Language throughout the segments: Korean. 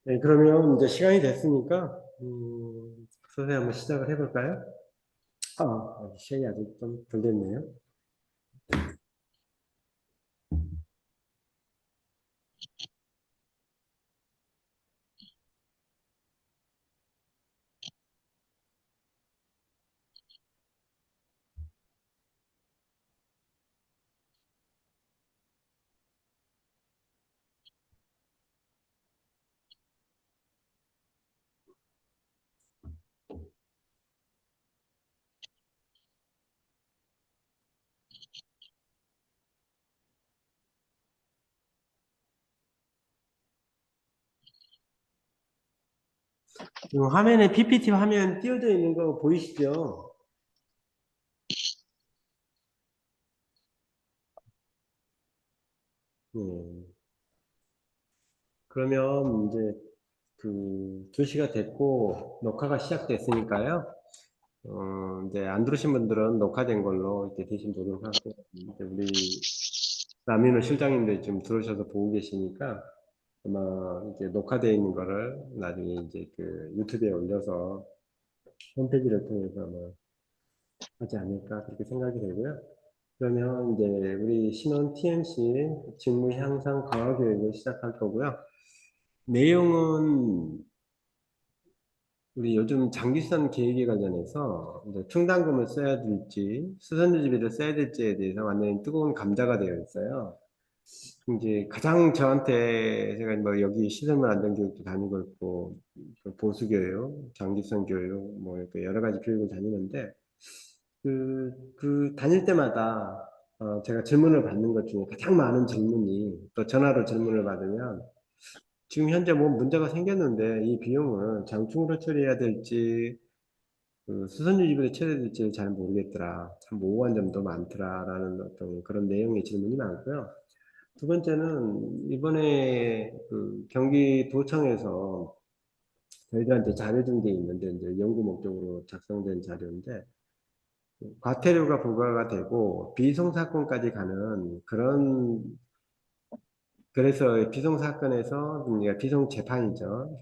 네, 그러면 이제 시간이 됐으니까, 서서히 한번 시작을 해볼까요? 시간이 아직 좀 덜 됐네요. 지금 화면에 PPT 화면 띄워져 있는 거 보이시죠? 네. 그러면 이제 그 2시가 됐고, 녹화가 시작됐으니까요. 이제 안 들으신 분들은 녹화된 걸로 이렇게 대신 보도록 하고, 이제 우리 남인호 실장님들 지금 들어오셔서 보고 계시니까, 아마 이제 녹화되어 있는 거를 나중에 이제 그 유튜브에 올려서 홈페이지를 통해서 아마 하지 않을까 그렇게 생각이 되고요. 그러면 이제 우리 신혼 TMC 직무 향상 강화 교육을 시작할 거고요. 내용은 우리 요즘 장기순 계획에 관련해서 이제 충당금을 써야 될지 수선유지비를 써야 될지에 대해서 완전히 뜨거운 감자가 되어 있어요. 이제 가장 저한테 제가 뭐 여기 시설물 안전교육도 다니고 있고 그 보수교육, 장기성 교육 뭐 이렇게 여러 가지 교육을 다니는데 그 다닐 때마다 제가 질문을 받는 것 중에 가장 많은 질문이 또 전화로 질문을 받으면 지금 현재 뭐 문제가 생겼는데 이 비용을 장충으로 처리해야 될지 그 수선유지비로 처리해야 될지 잘 모르겠더라. 참 모호한 점도 많더라라는 어떤 그런 내용의 질문이 많고요. 두 번째는 이번에 그 경기도청에서 저희들한테 자료 준 게 있는데 이제 연구 목적으로 작성된 자료인데 과태료가 부과가 되고 비송사건까지 가는 그런 그래서 비송사건에서 그러니까 비송재판이죠.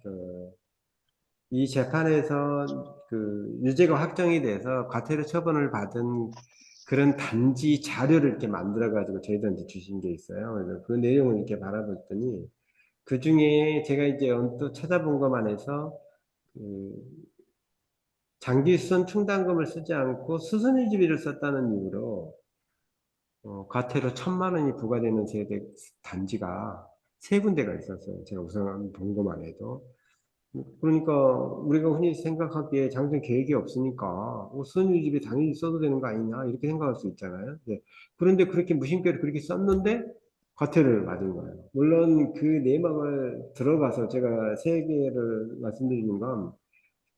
이 재판에서 그 유죄가 확정이 돼서 과태료 처분을 받은 그런 단지 자료를 이렇게 만들어 가지고 저희들한테 주신 게 있어요. 그래서 그 내용을 이렇게 바라봤더니 그 중에 제가 이제 언뜻 찾아본 것만 해서 그 장기수선 충당금을 쓰지 않고 수선유지비를 썼다는 이유로 과태료 1,000만 원이 부과되는 세대 단지가 세 군데가 있었어요. 제가 우선 본 것만 해도. 그러니까 우리가 흔히 생각하기에 장기 계획이 없으니까 수선유지비 당연히 써도 되는 거 아니냐 이렇게 생각할 수 있잖아요. 네. 그런데 그렇게 무심결에 그렇게 썼는데 과태료를 맞은 거예요. 물론 그 내막을 들어가서 제가 세 개를 말씀드리는 건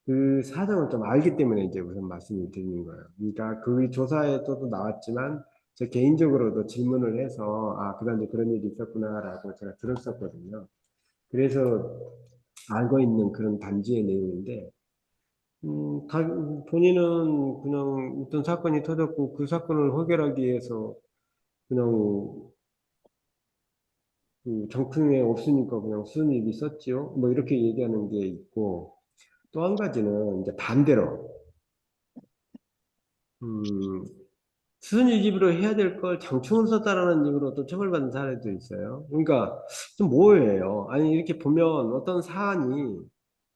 그 사정을 좀 알기 때문에 이제 우선 말씀을 드리는 거예요. 그러니까 그 조사에서도 나왔지만 저 개인적으로도 질문을 해서 그다음에 그런 일이 있었구나라고 제가 들었었거든요. 그래서 알고 있는 그런 단지의 내용인데 본인은 그냥 어떤 사건이 터졌고 그 사건을 해결하기 위해서 그냥 그 정품에 없으니까 그냥 수선일비 썼지요. 뭐 이렇게 얘기하는 게 있고 또 한 가지는 이제 반대로 음, 수선유지비로 해야 될 걸 장충을 썼다라는 이유로 또 처벌받은 사례도 있어요. 그러니까 좀 모호해요. 아니 이렇게 보면 어떤 사안이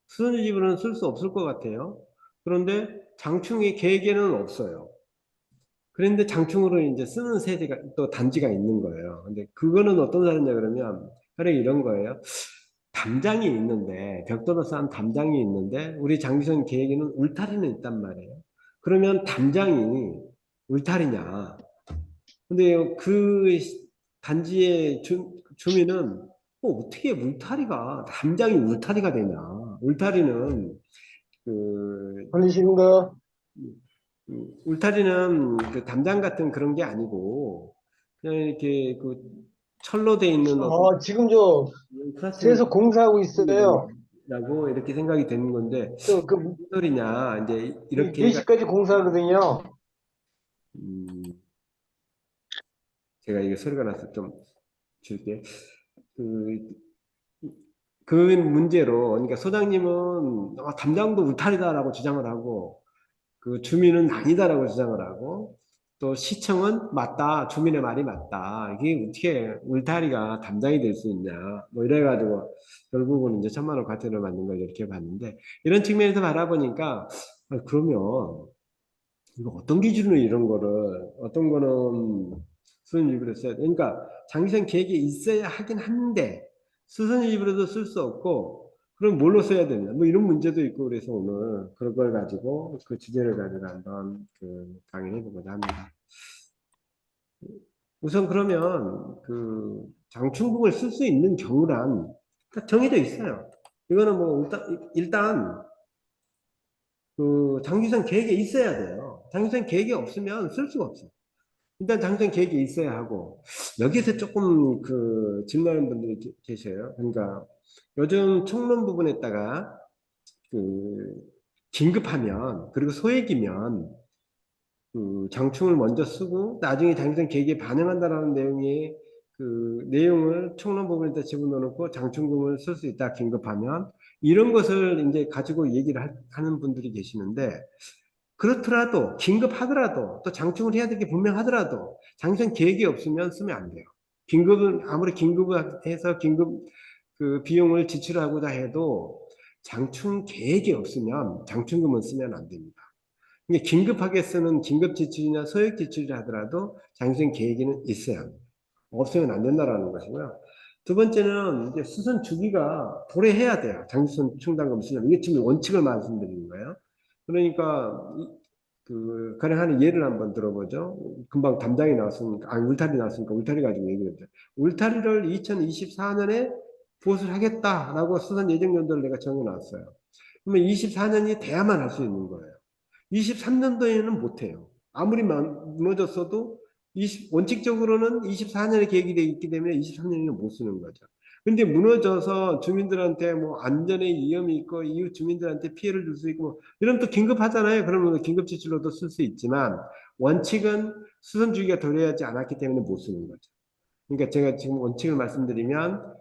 수선유지비로는 쓸 수 없을 것 같아요. 그런데 장충의 계획에는 없어요. 그런데 장충으로 이제 쓰는 세대가 또 단지가 있는 거예요. 근데 그거는 어떤 사례냐 그러면 그래 이런 거예요. 담장이 있는데 벽돌로 쌓은 담장이 있는데 우리 장기성 계획에는 울타리는 있단 말이에요. 그러면 담장이 울타리냐? 근데 그 단지의 주민은 어떻게 울타리가 담장이 울타리가 되냐? 울타리는 그 걸리시는가? 울타리는 그 담장 같은 그런 게 아니고 그냥 이렇게 그 철로 돼 있는 어떤 지금 저 플라스틱 세서 공사하고 있어요. 라고 이렇게 생각이 되는 건데 그, 무슨 소리냐 이제 이렇게 몇 해가 시까지 공사하거든요. 음, 제가 이게 소리가 나서 좀 줄게 그 그 문제로, 그러니까 소장님은 담장도 울타리다라고 주장을 하고, 그 주민은 아니다라고 주장을 하고, 또 시청은 맞다, 주민의 말이 맞다. 이게 어떻게 울타리가 담당이 될 수 있냐. 뭐 이래가지고 결국은 이제 1,000만 원 과태료를 받는 걸 이렇게 봤는데, 이런 측면에서 바라보니까, 그러면 이거 어떤 기준으로 이런 거를, 어떤 거는 수선유입으로 써야 돼. 그러니까 장기성 계획이 있어야 하긴 한데, 수선유입으로도 쓸 수 없고, 그럼 뭘로 써야 되냐? 뭐 이런 문제도 있고, 그래서 오늘 그런 걸 가지고, 그 주제를 가지고 한번 강의해 보고자 합니다. 우선 그러면 장충국을 쓸 수 있는 경우란 딱 정해져 있어요. 이거는 뭐 일단 장기성 계획이 있어야 돼요. 장기성 계획이 없으면 쓸 수가 없어요. 일단 장기성 계획이 있어야 하고, 여기서 조금 질문하는 분들이 계셔요. 그러니까 요즘 총론 부분에다가 그 긴급하면, 그리고 소액이면 장충을 먼저 쓰고 나중에 장기성 계획에 반영한다라는 내용의 내용을 총론 부분에다 집어넣고 장충금을 쓸 수 있다, 긴급하면. 이런 것을 이제 가지고 얘기를 하는 분들이 계시는데, 그렇더라도 긴급하더라도 또 장충을 해야 될 게 분명하더라도 장기성 계획이 없으면 쓰면 안 돼요. 긴급은 아무리 긴급을 해서 긴급 비용을 지출하고자 해도 장충 계획이 없으면 장충금은 쓰면 안 됩니다. 이게 긴급하게 쓰는 긴급 지출이나 소액 지출이라 하더라도 장기성 계획에는 있어야 합니다. 없으면 안 된다라는 것이고요. 두 번째는 이제 수선 주기가 도래해야 돼요. 장기성 충당금 쓰려면. 이게 지금 원칙을 말씀드리는 거예요. 그러니까 가능한 예를 한번 들어보죠. 금방 담장이 나왔으니까, 아니 울타리 나왔으니까 울타리 가지고 얘기했죠. 울타리를 2024년에 보수를 하겠다라고 수선 예정 연도를 내가 정해놨어요. 그러면 24년이 돼야만 할 수 있는 거예요. 23년도에는 못해요. 아무리 무너졌어도 원칙적으로는 24년에 계획이 되어 있기 때문에 23년에는 못 쓰는 거죠. 근데 무너져서 주민들한테 뭐 안전에 위험이 있고 이웃 주민들한테 피해를 줄 수 있고 뭐 이러면 또 긴급하잖아요. 그러면 긴급 지출로도 쓸 수 있지만 원칙은 수선 주기가 도래하지 않았기 때문에 못 쓰는 거죠. 그러니까 제가 지금 원칙을 말씀드리면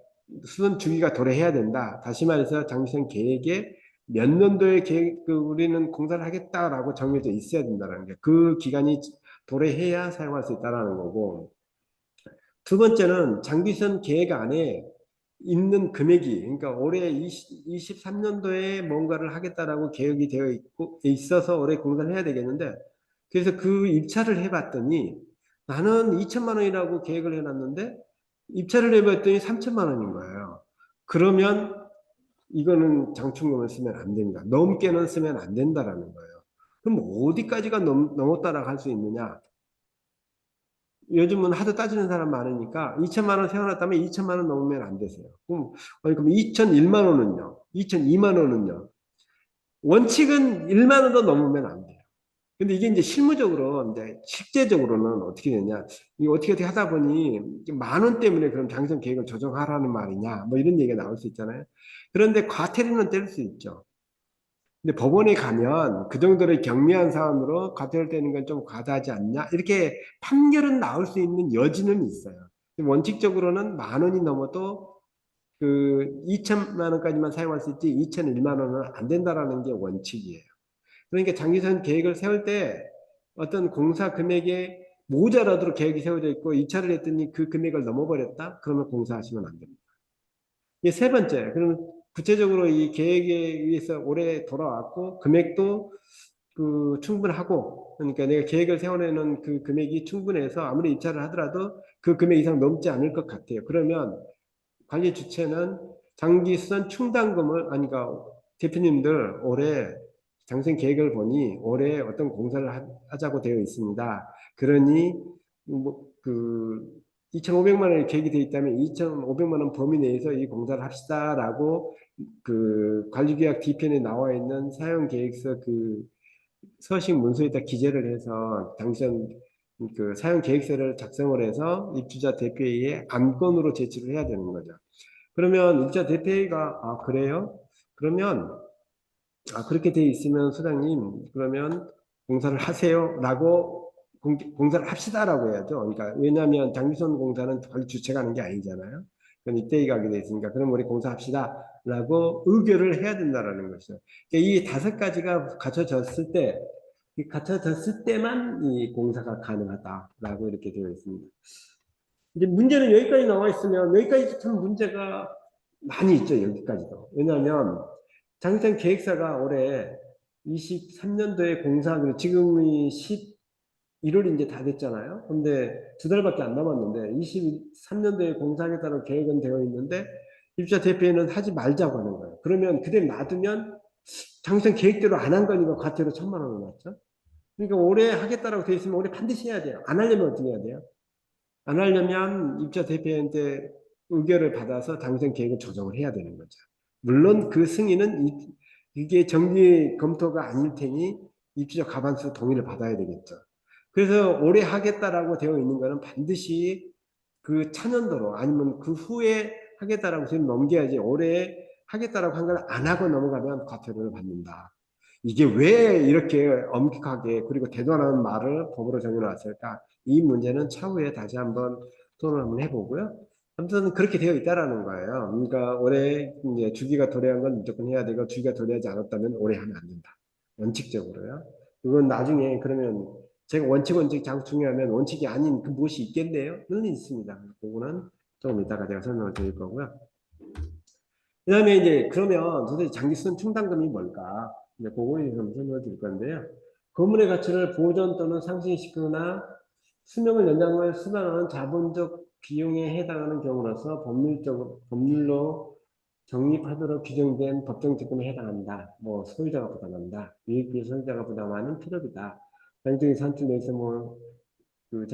수선 주기가 도래해야 된다. 다시 말해서 장기성 계획에 몇 년도에 계획, 우리는 공사를 하겠다라고 정해져 있어야 된다는 게, 그 기간이 도래해야 사용할 수 있다는 거고, 두 번째는 장기선 계획 안에 있는 금액이, 그러니까 올해 23년도에 뭔가를 하겠다라고 계획이 되어 있어서 올해 공사를 해야 되겠는데, 그래서 그 입찰을 해봤더니 나는 2천만 원이라고 계획을 해놨는데 입찰을 해봤더니 3천만 원인 거예요. 그러면 이거는 장충금을 쓰면 안 됩니다. 넘게는 쓰면 안 된다라는 거예요. 그럼 어디까지가 넘었다라고 할 수 있느냐? 요즘은 하도 따지는 사람 많으니까 2천만 원 세워놨다면 2천만 원 넘으면 안 되세요. 그럼 2,001만 원은요? 2,002만 원은요? 원칙은 1만 원도 넘으면 안 돼요. 근데 이게 이제 실무적으로, 이제 실제적으로는 어떻게 되냐? 이 어떻게 하다 보니 만 원 때문에 그럼 장기성 계획을 조정하라는 말이냐? 뭐 이런 얘기가 나올 수 있잖아요. 그런데 과태료는 뗄 수 있죠. 근데 법원에 가면 그 정도의 경미한 사안으로 과태료 떼는 건 좀 과다하지 않냐? 이렇게 판결은 나올 수 있는 여지는 있어요. 원칙적으로는 만 원이 넘어도 2천만 원까지만 사용할 수 있지 2,001만 원은 안 된다라는 게 원칙이에요. 그러니까 장기선 계획을 세울 때 어떤 공사 금액에 모자라도록 계획이 세워져 있고 이차를 했더니 그 금액을 넘어버렸다? 그러면 공사하시면 안 됩니다. 이게 세 번째, 그러면 구체적으로 이 계획에 의해서 올해 돌아왔고 금액도 충분하고, 그러니까 내가 계획을 세워내는 그 금액이 충분해서 아무리 입찰을 하더라도 그 금액 이상 넘지 않을 것 같아요. 그러면 관리 주체는 장기수선 충당금을, 아니, 그러니까 대표님들 올해 장생 계획을 보니 올해 어떤 공사를 하자고 되어 있습니다. 그러니 뭐 2,500만 원이 계획이 되어 있다면 2,500만 원 범위 내에서 이 공사를 합시다라고 관리계약 뒤편에 나와 있는 사용계획서 서식 문서에다 기재를 해서 당선 사용 계획서를 작성을 해서 입주자 대표회의에 안건으로 제출을 해야 되는 거죠. 그러면 입주자 대표회의가 그래요? 그러면 그렇게 돼 있으면 소장님 그러면 공사를 하세요라고 공사를 합시다라고 해야죠. 그러니까 왜냐하면 장기선 공사는 관리 주체가 하는 게 아니잖아요. 그건 입대회의가 하게 돼 있으니까 그럼 우리 공사합시다. 된다라고 의결을 해야 된다라는 것이죠. 그러니까 이 다섯 가지가 갖춰졌을 때, 이 갖춰졌을 때만 이 공사가 가능하다라고 이렇게 되어 있습니다. 이제 문제는 여기까지 나와 있으면 여기까지 참 문제가 많이 있죠. 여기까지도. 왜냐하면 장기상 계획사가 올해 23년도에 공사하기로 지금이 11월이 이제 다 됐잖아요. 근데 두 달밖에 안 남았는데 23년도에 공사하겠다는 계획은 되어 있는데 입주자 대표는 하지 말자고 하는 거예요. 그러면 그대로 놔두면 장기상 계획대로 안 한 거니까 과태료 1,000만 원을 났죠. 그러니까 올해 하겠다라고 되어 있으면 올해 반드시 해야 돼요. 안 하려면 어떻게 해야 돼요? 안 하려면 입주자 대표한테 의결을 받아서 당선 계획을 조정을 해야 되는 거죠. 물론 그 승인은 이게 정기 검토가 아닐 테니 입주자 과반수 동의를 받아야 되겠죠. 그래서 올해 하겠다라고 되어 있는 거는 반드시 그 차년도로 아니면 그 후에 하겠다라고 지금 넘겨야지 올해 하겠다라고 한 걸 안 하고 넘어가면 과태료를 받는다. 이게 왜 이렇게 엄격하게 그리고 대단한 말을 법으로 정해놨을까? 이 문제는 차후에 다시 한번 토론을 한번 해보고요. 아무튼 그렇게 되어 있다라는 거예요. 그러니까 올해 이제 주기가 도래한 건 무조건 해야 되고 주기가 도래하지 않았다면 올해 하면 안 된다. 원칙적으로요. 그건 나중에 그러면 제가 원칙 장중요하면 원칙이 아닌 그 무엇이 있겠네요? 는 있습니다. 그거는 조금 이따가 제가 설명을 드릴 거고요. 그 다음에 이제 그러면 도대체 장기순 충당금이 뭘까? 이제 그거에 대해서 설명을 드릴 건데요. 건물의 가치를 보존 또는 상승시키거나 수명을 연장을 수반하는 자본적 비용에 해당하는 경우로서 법률로 적립하도록 규정된 법정 특권에 해당한다. 뭐 소유자가 부담한다. 유익비 소유자가 부담하는 필요비다. 장기적인 산출 내에서 그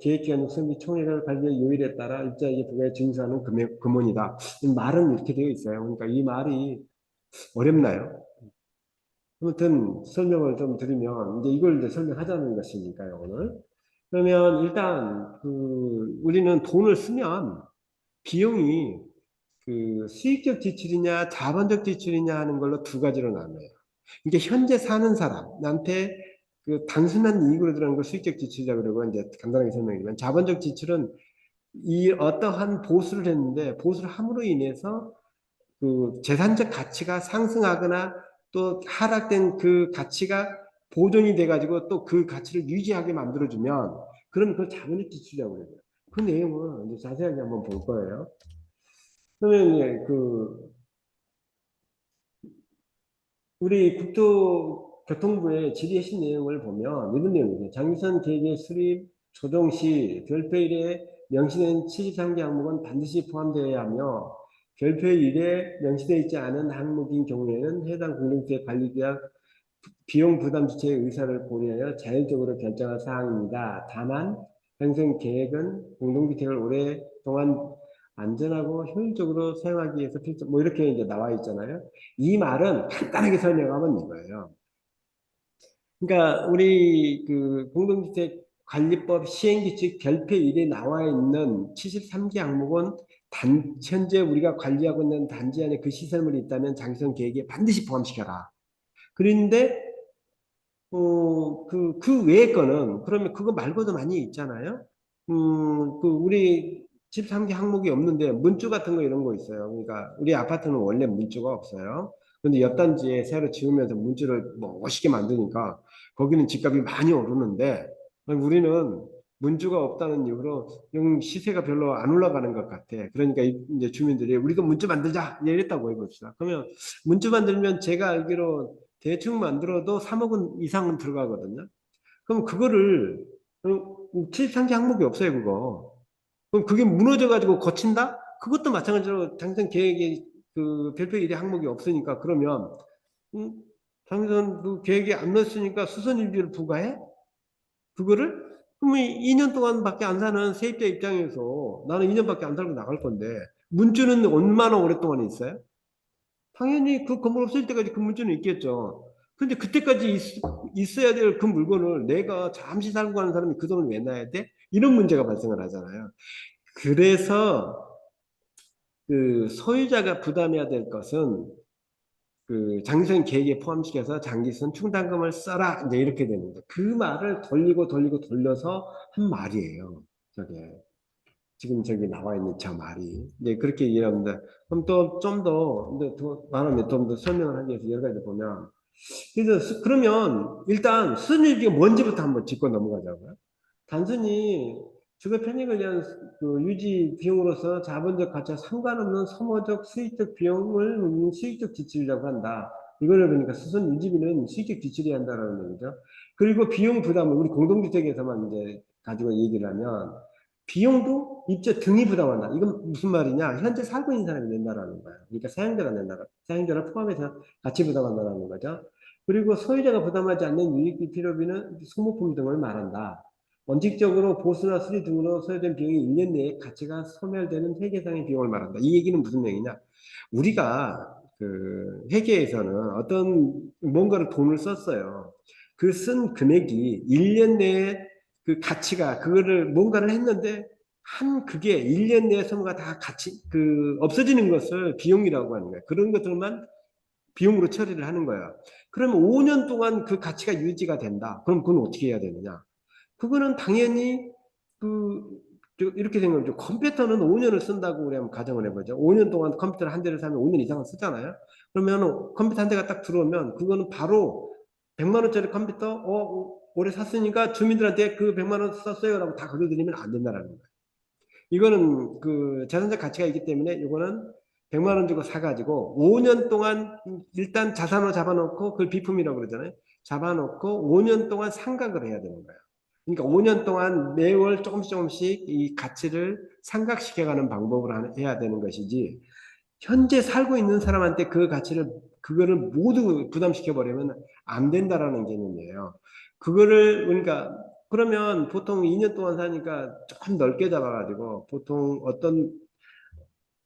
계획기간 육성비 총액을 관리의 요일에 따라 입자에게 부과해 징수하는 금원이다. 이 말은 이렇게 되어 있어요. 그러니까 이 말이 어렵나요? 아무튼 설명을 좀 드리면 이제 이걸 이제 설명하자는 것이니까요, 오늘. 그러면 일단 우리는 돈을 쓰면 비용이 그 수익적 지출이냐 자본적 지출이냐 하는 걸로 두 가지로 나눠요. 이게 현재 사는 사람한테 그 단순한 이익으로 들어가는 걸 수익적 지출이라 그러고 이제 간단하게 설명드리면 자본적 지출은 이 어떠한 보수를 했는데 보수를 함으로 인해서 그 재산적 가치가 상승하거나 또 하락된 그 가치가 보존이 돼가지고 또 그 가치를 유지하게 만들어주면 그럼 그걸 자본적 지출이라고 그래요. 그 내용은 이제 자세하게 한번 볼 거예요. 그러면 이제 우리 국토교통부의 질의해신 내용을 보면 이런 내용이에요. 장기선 계획의 수립 조정 시 별표일에 명시된 73개 항목은 반드시 포함되어야 하며 별표일에 명시되어 있지 않은 항목인 경우에는 해당 공동주택 관리계약 비용 부담 주체의 의사를 고려하여 자율적으로 결정할 사항입니다. 다만 행정 계획은 공동주택을 오랫동안 안전하고 효율적으로 사용하기 위해서 필수 뭐 이렇게 이제 나와 있잖아요. 이 말은 간단하게 설명하면 이거예요. 그러니까 우리 그 공동주택 관리법 시행규칙 결표 1에 나와 있는 73개 항목은 현재 우리가 관리하고 있는 단지 안에 그 시설물이 있다면 장기성 계획에 반드시 포함시켜라. 그런데 그 외의 거는, 그러면 그거 말고도 많이 있잖아요? 우리 집 3개 항목이 없는데, 문주 같은 거 이런 거 있어요. 그러니까, 우리 아파트는 원래 문주가 없어요. 근데 옆 단지에 새로 지으면서 문주를 뭐 멋있게 만드니까, 거기는 집값이 많이 오르는데, 우리는 문주가 없다는 이유로 yung 시세가 별로 안 올라가는 것 같아. 그러니까 이제 주민들이 우리도 문주 만들자 이랬다고 해봅시다. 그러면 문주 만들면 제가 알기로 대충 만들어도 3억 원 이상은 들어가거든요. 그럼 그거를 73개 항목이 없어요, 그거. 그럼 그게 무너져가지고 거친다? 그것도 마찬가지로 당선 계획에 그 별표 1의 항목이 없으니까 그러면 당선 그 계획에 안 넣었으니까 수선일비를 부과해? 그거를? 그러면 2년 동안밖에 안 사는 세입자 입장에서 나는 2년밖에 안 살고 나갈 건데 문주는 얼마나 오랫동안 있어요? 당연히 그 건물 없을 때까지 그 문제는 있겠죠. 근데 그때까지 어야 될 그 물건을 내가 잠시 살고 가는 사람이 그 돈을 왜 놔야 돼? 이런 문제가 발생을 하잖아요. 그래서 그 소유자가 부담해야 될 것은 그 장기선 계획에 포함시켜서 장기선 충당금을 써라. 이제 이렇게 되는 거예요. 그 말을 돌리고 돌려서 한 말이에요. 저게. 지금 저기 나와 있는 저 말이. 이제 그렇게 이해합니다. 그럼 또 좀 더, 근데 더 말하면 좀 더 설명을 하기 위해서 여러 가지 보면, 그래서 그러면 일단 수선유지가 뭔지부터 한번 짚고 넘어가자고요. 단순히 주거 편익을 위한 그 유지 비용으로서 자본적 가치와 상관없는 소모적 수익적 비용을 수익적 지출이라고 한다. 이거를 그러니까 수선 유지비는 수익적 지출이 한다라는 얘기죠. 그리고 비용 부담을 우리 공동주택에서만 이제 가지고 얘기를 하면 비용도 입주 등이 부담한다. 이건 무슨 말이냐? 현재 살고 있는 사람이 낸다라는 거예요. 그러니까 사용자가 낸다. 사용자를 포함해서 같이 부담한다는 거죠. 그리고 소유자가 부담하지 않는 유익비 필요비는 소모품 등을 말한다. 원칙적으로 보수나 수리 등으로 소요된 비용이 1년 내에 가치가 소멸되는 회계상의 비용을 말한다. 이 얘기는 무슨 얘기냐? 우리가 그 회계에서는 어떤 뭔가를 돈을 썼어요. 그 쓴 금액이 1년 내에 그 가치가 그거를 뭔가를 했는데 한 그게 1년 내에 소모가 다 같이 그 없어지는 것을 비용이라고 하는 거예요. 그런 것들만 비용으로 처리를 하는 거예요. 그러면 5년 동안 그 가치가 유지가 된다. 그럼 그건 어떻게 해야 되느냐? 그거는 당연히 그 이렇게 생각하죠. 컴퓨터는 5년을 쓴다고 우리 한번 가정을 해보죠. 5년 동안 컴퓨터를 한 대를 사면 5년 이상은 쓰잖아요. 그러면 컴퓨터 한 대가 딱 들어오면 그거는 바로 100만 원짜리 컴퓨터 올해 샀으니까 주민들한테 그 100만 원 썼어요라고 다 걸어드리면 안 된다는 거예요. 이거는 그 자산적 가치가 있기 때문에 이거는 100만 원 주고 사가지고 5년 동안 일단 자산으로 잡아놓고 그걸 비품이라고 그러잖아요. 잡아놓고 5년 동안 상각을 해야 되는 거예요. 그러니까 5년 동안 매월 조금씩 이 가치를 상각시켜가는 방법을 해야 되는 것이지 현재 살고 있는 사람한테 그 가치를 그거를 모두 부담시켜 버리면 안 된다라는 개념이에요. 그거를 그러니까 그러면 보통 2년 동안 사니까 조금 넓게 잡아가지고 보통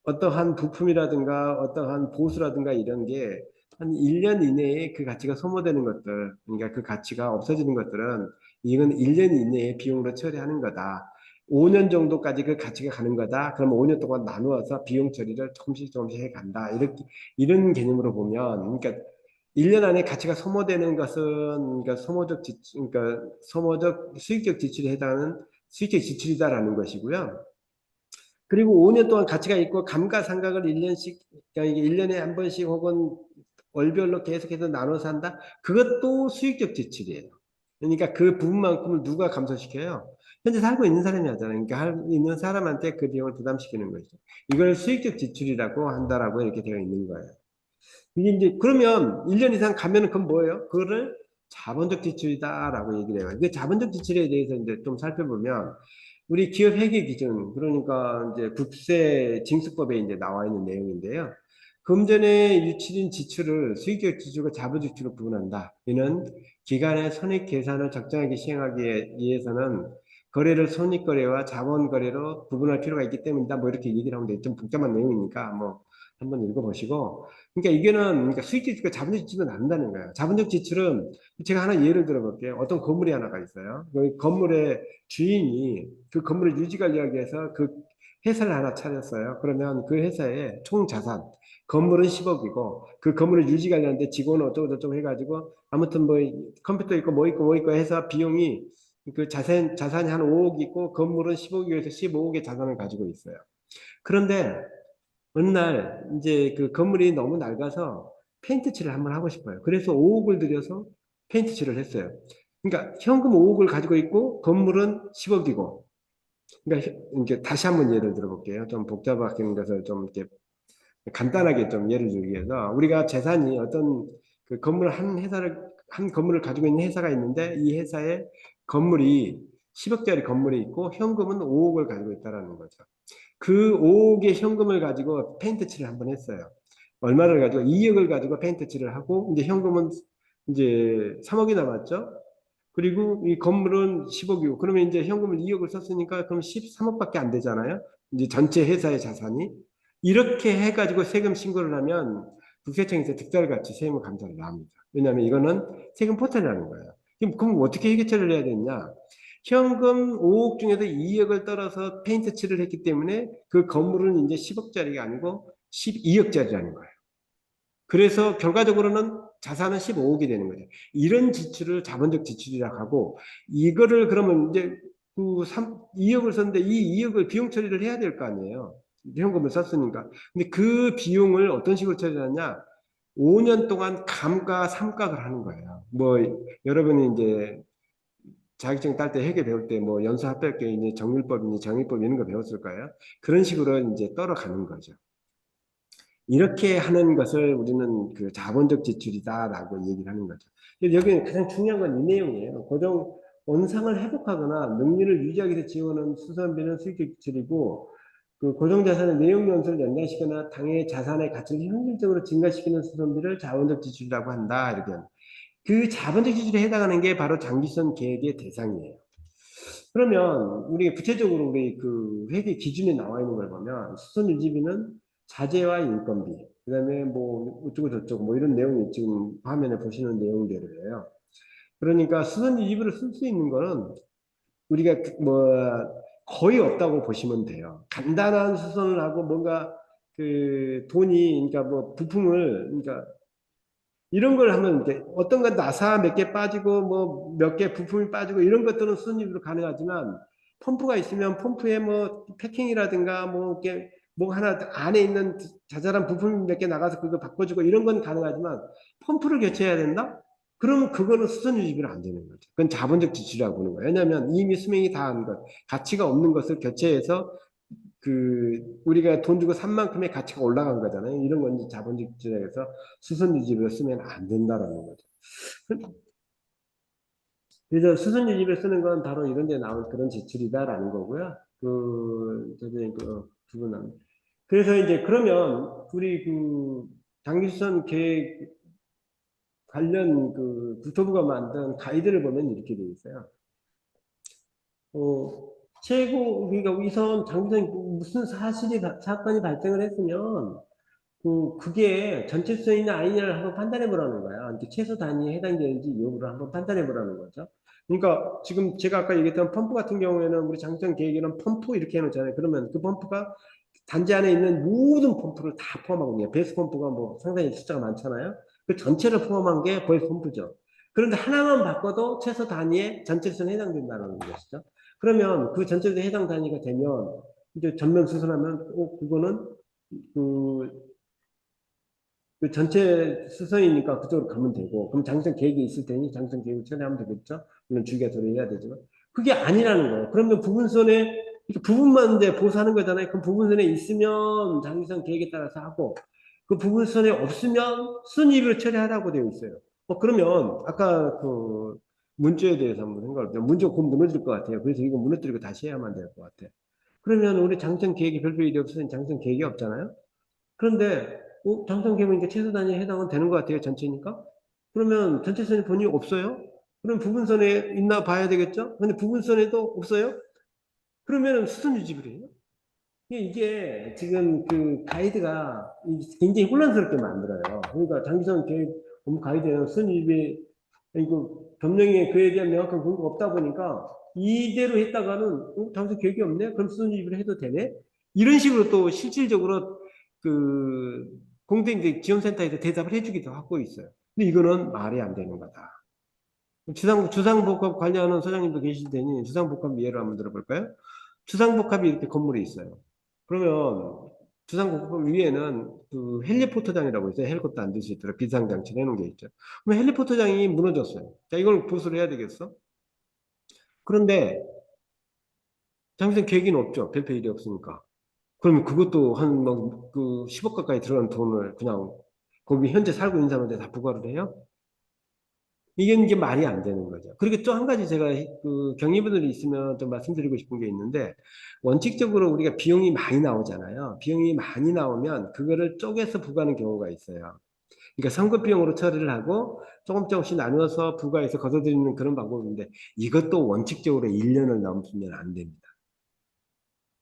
어떠한 부품이라든가 어떠한 보수라든가 이런 게 한 1년 이내에 그 가치가 소모되는 것들, 그러니까 그 가치가 없어지는 것들은 이건 1년 이내에 비용으로 처리하는 거다. 5년 정도까지 그 가치가 가는 거다. 그러면 5년 동안 나누어서 비용 처리를 조금씩 해 간다. 이렇게 이런 개념으로 보면 그러니까 1년 안에 가치가 소모되는 것은 그러니까 소모적 지출, 그러니까 소모적 수익적 지출에 해당하는 수익적 지출이다라는 것이고요. 그리고 5년 동안 가치가 있고 감가상각을 1년씩 그러니까 이게 1년에 한 번씩 혹은 월별로 계속해서 나눠서 한다. 그것도 수익적 지출이에요. 그러니까 그 부분만큼을 누가 감소시켜요? 현재 살고 있는 사람이 하잖아요. 그러니까 있는 사람한테 그 비용을 부담시키는 거죠. 이걸 수익적 지출이라고 한다라고 이렇게 되어 있는 거예요. 이게 이제 그러면 1년 이상 가면은 그건 뭐예요? 그거를 자본적 지출이다라고 얘기를 해요. 그 자본적 지출에 대해서 이제 좀 살펴보면 우리 기업 회계 기준 그러니까 이제 국세 징수법에 이제 나와 있는 내용인데요. 금전의 유출인 지출을 수익적 지출과 자본적 지출로 구분한다. 이는 기간의 손익 계산을 적정하게 시행하기 위해서는 거래를 손익거래와 자본거래로 구분할 필요가 있기 때문이다. 뭐 이렇게 얘기를 하면 좀 복잡한 내용이니까 뭐 한번 읽어보시고 그러니까 이게는 그러니까 수익 지출과 자본적 지출은 다른다는 거예요. 자본적 지출은 제가 하나 예를 들어볼게요. 어떤 건물이 하나가 있어요. 그 건물의 주인이 그 건물을 유지 관리하기 위해서 그 회사를 하나 차렸어요. 그러면 그 회사의 총 자산 건물은 10억이고 그 건물을 유지 관리하는데 직원 어쩌고 저쩌고 해가지고 아무튼 뭐 컴퓨터 있고 뭐 있고 해서 비용이 그 자산이 한 5억 있고 건물은 10억이어서 15억의 자산을 가지고 있어요. 그런데 어느 날 이제 그 건물이 너무 낡아서 페인트 칠을 한번 하고 싶어요. 그래서 5억을 들여서 페인트 칠을 했어요. 그러니까 현금 5억을 가지고 있고 건물은 10억이고. 그러니까 이제 다시 한번 예를 들어볼게요. 좀 복잡하게 것을 좀 이렇게 간단하게 좀 예를 들기 위해서 우리가 재산이 어떤 그 건물 한 건물을 가지고 있는 회사가 있는데 이 회사에 건물이 10억짜리 건물이 있고 현금은 5억을 가지고 있다라는 거죠. 그 5억의 현금을 가지고 페인트 칠을 한번 했어요. 얼마를 가지고 2억을 가지고 페인트 칠을 하고 이제 현금은 이제 3억이 남았죠. 그리고 이 건물은 10억이고 그러면 이제 현금을 2억을 썼으니까 그럼 13억밖에 안 되잖아요. 이제 전체 회사의 자산이 이렇게 해가지고 세금 신고를 하면 국세청에서 득달같이 세무 감사를 합니다. 왜냐하면 이거는 세금 포탈이라는 거예요. 그럼 어떻게 해결을 해야 되냐? 현금 5억 중에서 2억을 떨어서 페인트 칠을 했기 때문에 그 건물은 이제 10억짜리가 아니고 12억짜리라는 거예요. 그래서 결과적으로는 자산은 15억이 되는 거죠. 이런 지출을 자본적 지출이라고 하고 이거를 그러면 이제 그 2억을 썼는데 이 2억을 비용 처리를 해야 될 거 아니에요. 현금을 썼으니까. 근데 그 비용을 어떤 식으로 처리하냐? 5년 동안 감가 삼각을 하는 거예요. 뭐 여러분이 이제 자격증 딸 때 회계 배울 때 뭐 연수 합격이니 정률법이니 정의법 이런 거 배웠을 거예요. 그런 식으로 이제 떨어가는 거죠. 이렇게 하는 것을 우리는 그 자본적 지출이다라고 얘기를 하는 거죠. 근데 여기는 가장 중요한 건 이 내용이에요. 고정 원상을 회복하거나 능률을 유지하기 위해서 지원하는 수선비는 수익적 지출이고 그 고정자산의 내용 연수를 연장시키거나 당해 자산의 가치를 현실적으로 증가시키는 수선비를 자본적 지출이라고 한다. 이렇게. 그 자본적 지출에 해당하는 게 바로 장기성 계획의 대상이에요. 그러면 우리 구체적으로 우리 그 회계 기준에 나와 있는 걸 보면 수선 유지비는 자재와 인건비, 그다음에 뭐 어쩌고 저쩌고 뭐 이런 내용이 지금 화면에 보시는 내용들이에요. 그러니까 수선 유지비를 쓸 수 있는 거는 우리가 뭐 거의 없다고 보시면 돼요. 간단한 수선을 하고 뭔가 그 돈이 그러니까 뭐 부품을 그러니까 이런 걸 하면 이제 어떤 건 나사 몇 개 빠지고 뭐 몇 개 부품이 빠지고 이런 것들은 수선유지로 가능하지만 펌프가 있으면 펌프에 뭐 패킹이라든가 뭐 이렇게 뭐 하나 안에 있는 자잘한 부품 몇 개 나가서 그거 바꿔주고 이런 건 가능하지만 펌프를 교체해야 된다? 그러면 그거는 수선유지비로 안 되는 거죠. 그건 자본적 지출이라고 보는 거예요. 왜냐하면 이미 수명이 다한 것, 가치가 없는 것을 교체해서 그 우리가 돈 주고 산 만큼의 가치가 올라간 거잖아요. 이런 건 이제 자본주의 지주에서 수선 유지비로 쓰면 안 된다라는 거죠. 그래서 수선 유지비를 쓰는 건 바로 이런 데 나올 그런 지출이다라는 거고요. 선생님 그 부분은. 그래서 이제 그러면 우리 그 장기수선 계획 관련 그 국토부가 만든 가이드를 보면 이렇게 되어 있어요. 어, 최고 우리가 우선 장기선 무슨 사건이 발생을 했으면 그게 전체성이냐 아니냐를 한번 판단해 보라는 거야. 이렇게 최소 단위에 해당되는지 여부를 한번 판단해 보라는 거죠. 그러니까 지금 제가 아까 얘기했던 펌프 같은 경우에는 우리 장기성 계획에는 펌프 이렇게 해놓잖아요. 그러면 그 펌프가 단지 안에 있는 모든 펌프를 다 포함하거든요. 베이스 펌프가 뭐 상당히 숫자가 많잖아요. 그 전체를 포함한 게 베이스 펌프죠. 그런데 하나만 바꿔도 최소 단위에 전체성에 해당된다는 것이죠. 그러면 그 전체적인 해당 단위가 되면 이제 전면 수선하면 그거는 그, 그 전체 수선이니까 그쪽으로 가면 되고 그럼 장성 계획이 있을 테니 장성 계획을 처리하면 되겠죠. 물론 주기가 도래해야 되지만 그게 아니라는 거예요. 그러면 부분선에 이렇게 부분만 이제 보수하는 거잖아요. 그럼 부분선에 있으면 장기성 계획에 따라서 하고 그 부분선에 없으면 순위로 처리하라고 되어 있어요. 그러면 아까 그 문제에 대해서 한번 생각을 해보면 문제가 곧 무너질 것 같아요. 그래서 이거 무너뜨리고 다시 해야만 될 것 같아요. 그러면 우리 장성 계획이 별표 일이 없으면 장성 계획이 없잖아요. 그런데 장성 계획이니까 최소 단위에 해당은 되는 것 같아요. 전체니까. 그러면 전체선이 본인이 없어요? 그럼 부분선에 있나 봐야 되겠죠? 근데 부분선에도 없어요? 그러면 수선 유지비를 해요? 이게 지금 그 가이드가 굉장히 혼란스럽게 만들어요. 그러니까 장기성 계획 가이드에는 수선 유지비 이거 법령에 그에 대한 명확한 근거가 없다 보니까 이대로 했다가는 장기성 계획이 없네? 그럼 수선 유지비를 해도 되네? 이런 식으로 또 실질적으로 그 공대인재 지원센터에서 대답을 해주기도 하고 있어요. 근데 이거는 말이 안 되는 거다. 주상복합 관리하는 소장님도 계실 테니 주상복합 예를 한번 들어볼까요? 주상복합이 이렇게 건물이 있어요. 그러면 주상복합 위에는 그 헬리포터장이라고 있어요. 헬리콥터 앉을 수 있도록 비상장치 해놓은 게 있죠. 그럼 헬리포터장이 무너졌어요. 자, 이걸 보수를 해야 되겠어? 그런데 장기적 계획은 없죠. 별표 일이 없으니까. 그러면 그것도 그 10억 가까이 들어간 돈을 그냥 거기 현재 살고 있는 사람한테 다 부과를 해요? 이게 이제 말이 안 되는 거죠. 그리고 또 한 가지 제가 그 경리분들이 있으면 좀 말씀드리고 싶은 게 있는데 원칙적으로 우리가 비용이 많이 나오잖아요. 비용이 많이 나오면 그거를 쪼개서 부과하는 경우가 있어요. 그러니까 선급 비용으로 처리를 하고 조금씩 나누어서 부과해서 걷어들이는 그런 방법인데 이것도 원칙적으로 1년을 넘으면 안 됩니다.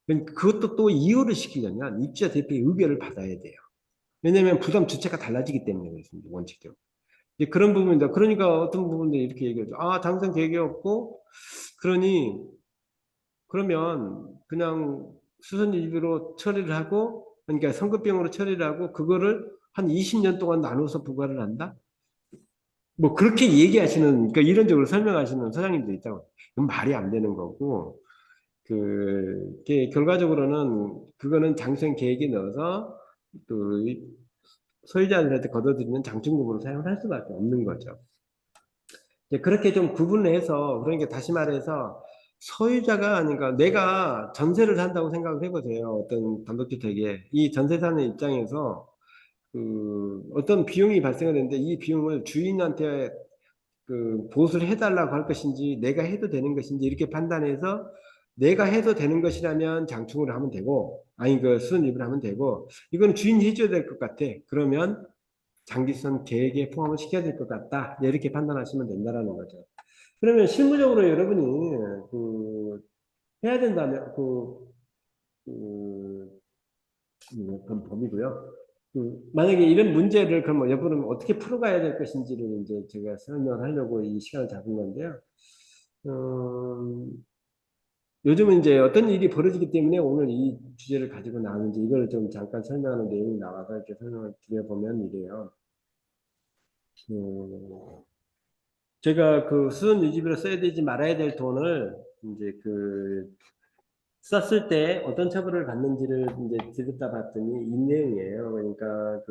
그것도 또 이유를 시키려면 입주자 대표의 의결을 받아야 돼요. 왜냐하면 부담 주체가 달라지기 때문에 그렇습니다. 원칙적으로. 이제 그런 부분이다. 그러니까 어떤 부분들이 이렇게 얘기하죠. 아, 당선 계획이 없고, 그러면 그냥 수선일비로 처리를 하고, 그러니까 선급비용으로 처리를 하고, 그거를 한 20년 동안 나눠서 부과를 한다? 뭐 그렇게 얘기하시는, 그러니까 이런적으로 설명하시는 사장님도 있다고. 그건 말이 안 되는 거고, 그게 결과적으로는 그거는 장수행 계획에 넣어서 그 소유자들한테 걷어들이는 장충금으로 사용할 수밖에 없는 거죠. 이제 그렇게 좀 구분을 해서, 그러니까 다시 말해서 소유자가 아닌가, 내가 전세를 산다고 생각을 해보세요. 어떤 단독주택에. 이 전세 사는 입장에서 어떤 비용이 발생하는데 이 비용을 주인한테 보수를 해달라고 할 것인지 내가 해도 되는 것인지 이렇게 판단해서 내가 해도 되는 것이라면 장충을 하면 되고 아니 수선입을 하면 되고 이건 주인이 해줘야 될 것 같아. 그러면 장기선 계획에 포함을 시켜야 될 것 같다. 이렇게 판단하시면 된다라는 거죠. 그러면 실무적으로 여러분이 해야 된다면 그, 그런 범위고요. 만약에 이런 문제를 그럼 여러분은 어떻게 풀어가야 될 것인지를 이제 제가 설명을 하려고 이 시간을 잡은 건데요. 요즘은 이제 어떤 일이 벌어지기 때문에 오늘 이 주제를 가지고 나왔는지 이걸 좀 잠깐 설명하는 내용이 나와서 이렇게 설명을 드려보면 이래요. 음, 제가 수선 유지비로 써야 되지 말아야 될 돈을 이제 썼을 때 어떤 처벌을 받는지를 이제 들었다 봤더니 이 내용이에요. 그러니까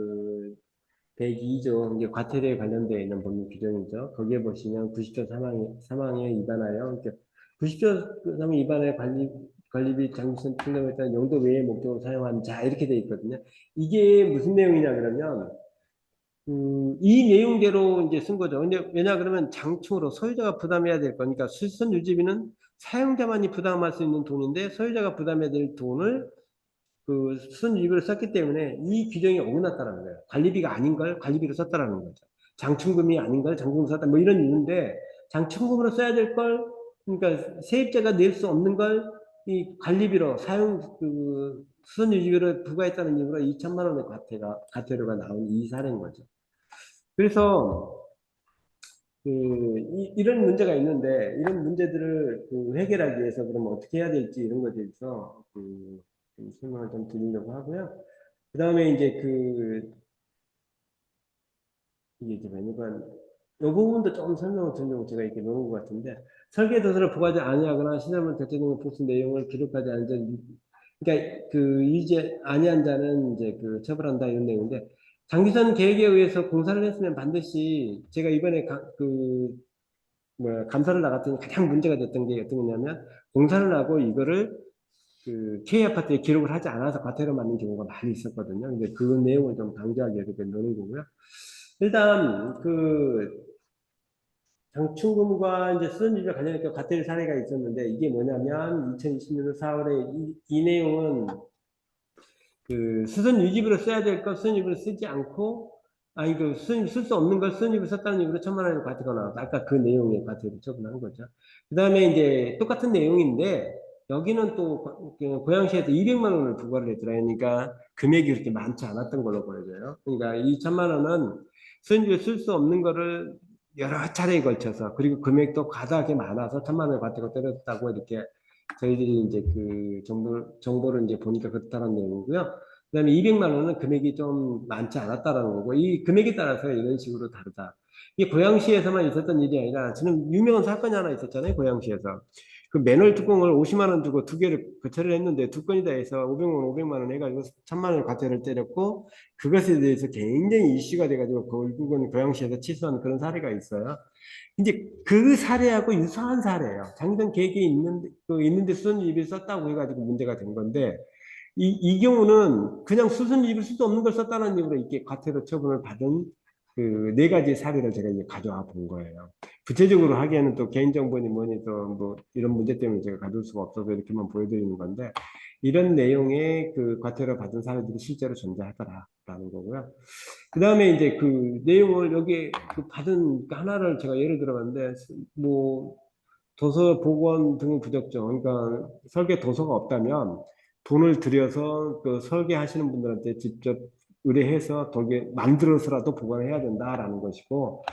102조 이게 과태료에 관련되어 있는 법률 규정이죠. 거기에 보시면 90조 사망에 위반하여 그러니까 90조 사망 위반하여 관리비 장기선 충당에 따른 용도 외의 목적으로 사용한 자 이렇게 되어 있거든요. 이게 무슨 내용이냐 그러면 이 내용대로 이제 쓴 거죠. 왜냐 그러면 장충으로 소유자가 부담해야 될 거니까 수선 유지비는 사용자만이 부담할 수 있는 돈인데 소유자가 부담해야 될 돈을 수선 유지비를 썼기 때문에 이 규정이 어긋났다는 거예요. 관리비가 아닌 걸 관리비로 썼다라는 거죠. 장충금이 아닌 걸 장충금으로 썼다. 뭐 이런 이유인데 장충금으로 써야 될 걸, 그러니까 세입자가 낼 수 없는 걸 이 관리비로 수선 유지비를 부과했다는 이유로 2천만 원의 과태료가 나온 이 사례인 거죠. 그래서 이런 문제가 있는데 이런 문제들을 해결하기 위해서 그러면 어떻게 해야 될지 이런 것에 대해서 좀 설명을 좀 드리려고 하고요. 그 다음에 이제 이게 이제 뭐냐면 이 부분도 좀 설명을 드리려고 제가 이렇게 놓은 것 같은데 설계 도서를 보고하지 아니하거나 시설물 대체적인 복수 내용을 기록하지 않은 자 그러니까 이제 아니한 자는 이제 처벌한다 이런 내용인데 장기선 계획에 의해서 공사를 했으면 반드시 제가 이번에 감사를 나갔더니 가장 문제가 됐던 게 어떤 거냐면 공사를 하고 이거를 K 아파트에 기록을 하지 않아서 과태료 맞는 경우가 많이 있었거든요. 근데 그 내용을 좀 강조하기 위해서 이렇게 넣는 거고요. 일단 장충금과 이제 수선주의와 관련해서 과태료 사례가 있었는데 이게 뭐냐면 2020년 4월에 이 내용은 수선 유지비로 써야 될 것 수선 유지비로 쓰지 않고 아니 쓸 수 없는 걸 수선 유지비로 썼다는 이유로 1,000만 원의 과태가 나왔다. 아까 그 내용의 과태료 처분한 거죠. 그 다음에 이제 똑같은 내용인데 여기는 또 고양시에서 200만 원을 부과를 했더라. 그러니까 금액이 그렇게 많지 않았던 걸로 보여져요. 그러니까 이 1,000만 원은 수선 유지비로 쓸 수 없는 거를 여러 차례에 걸쳐서 그리고 금액도 과다하게 많아서 1,000만 원의 과태가 때렸다고 이렇게 저희들이 이제 정보를 이제 보니까 그렇다는 내용이고요. 그다음에 200만 원은 금액이 좀 많지 않았다라는 거고 이 금액에 따라서 이런 식으로 다르다. 이게 고양시에서만 있었던 일이 아니라 지금 유명한 사건이 하나 있었잖아요. 고양시에서 그 맨홀 뚜껑을 50만 원 주고 두 개를 교체를 했는데 두 건이 다 해서 500만 원 해가지고 1,000만 원 과태료를 때렸고 그것에 대해서 굉장히 이슈가 돼가지고 결국은 고양시에서 취소한 그런 사례가 있어요. 이제 그 사례하고 유사한 사례예요. 장기전 계획이 있는데 수선유입을 썼다고 해가지고 문제가 된 건데, 이 경우는 그냥 수선유입을 쓸 수 없는 걸 썼다는 이유로 이렇게 과태료 처분을 받은 그 네 가지 사례를 제가 이제 가져와 본 거예요. 구체적으로 하기에는 또 개인정보니 뭐니 또 뭐 이런 문제 때문에 제가 가둘 수가 없어서 이렇게만 보여드리는 건데, 이런 내용의 과태료 받은 사례들이 실제로 존재하더라라는 거고요. 그 다음에 이제 내용을 여기 받은 하나를 제가 예를 들어봤는데, 뭐, 도서 복원 등 부적정, 그러니까 설계 도서가 없다면 돈을 들여서 설계하시는 분들한테 직접 의뢰해서 독에 만들어서라도 복원해야 된다라는 것이고,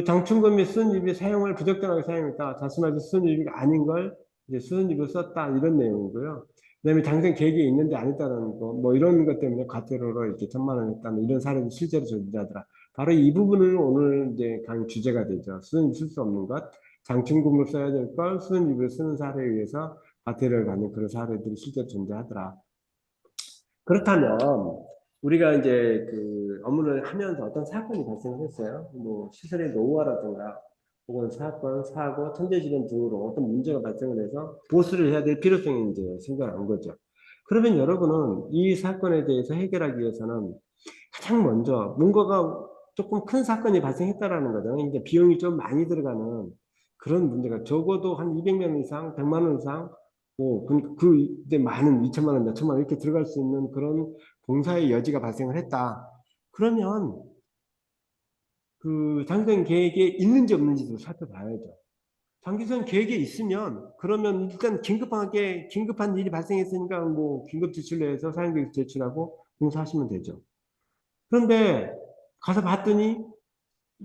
장충금 및 수선유비 사용을 부적절하게 사용했다. 자신만이 수선유비가 아닌 걸 이제 수선유비를 썼다. 이런 내용이고요. 그다음에 당장 계획이 있는데 안 했다는 거, 뭐 이런 것 때문에 과태료로 이렇게 1,000만 원 했다는 이런 사례도 실제로 존재하더라. 바로 이 부분을 오늘 이제 강의 주제가 되죠. 수능 쓸 수 없는 것, 장충금을 써야 될 걸 수능집을 쓰는 사례에 의해서 과태료를 받는 그런 사례들이 실제 존재하더라. 그렇다면 우리가 이제 그 업무를 하면서 어떤 사건이 발생을 했어요. 뭐 시설의 노후화라든가 혹은 사건, 사고, 천재지변 등으로 어떤 문제가 발생을 해서 보수를 해야 될 필요성이 이제 생겨난 거죠. 그러면 여러분은 이 사건에 대해서 해결하기 위해서는 가장 먼저 뭔가가 조금 큰 사건이 발생했다라는 거잖아요. 이제 비용이 좀 많이 들어가는 그런 문제가 적어도 한 200명 이상, 100만 원 이상, 뭐, 이제 많은 2천만 원, 몇천만 원 이렇게 들어갈 수 있는 그런 공사의 여지가 발생을 했다. 그러면 그 장기적인 계획에 있는지 없는지도 살펴봐야죠. 장기적인 계획에 있으면 그러면 일단 긴급한 일이 발생했으니까 뭐 긴급 지출로 해서 사용계획 제출하고 공사하시면 되죠. 그런데 가서 봤더니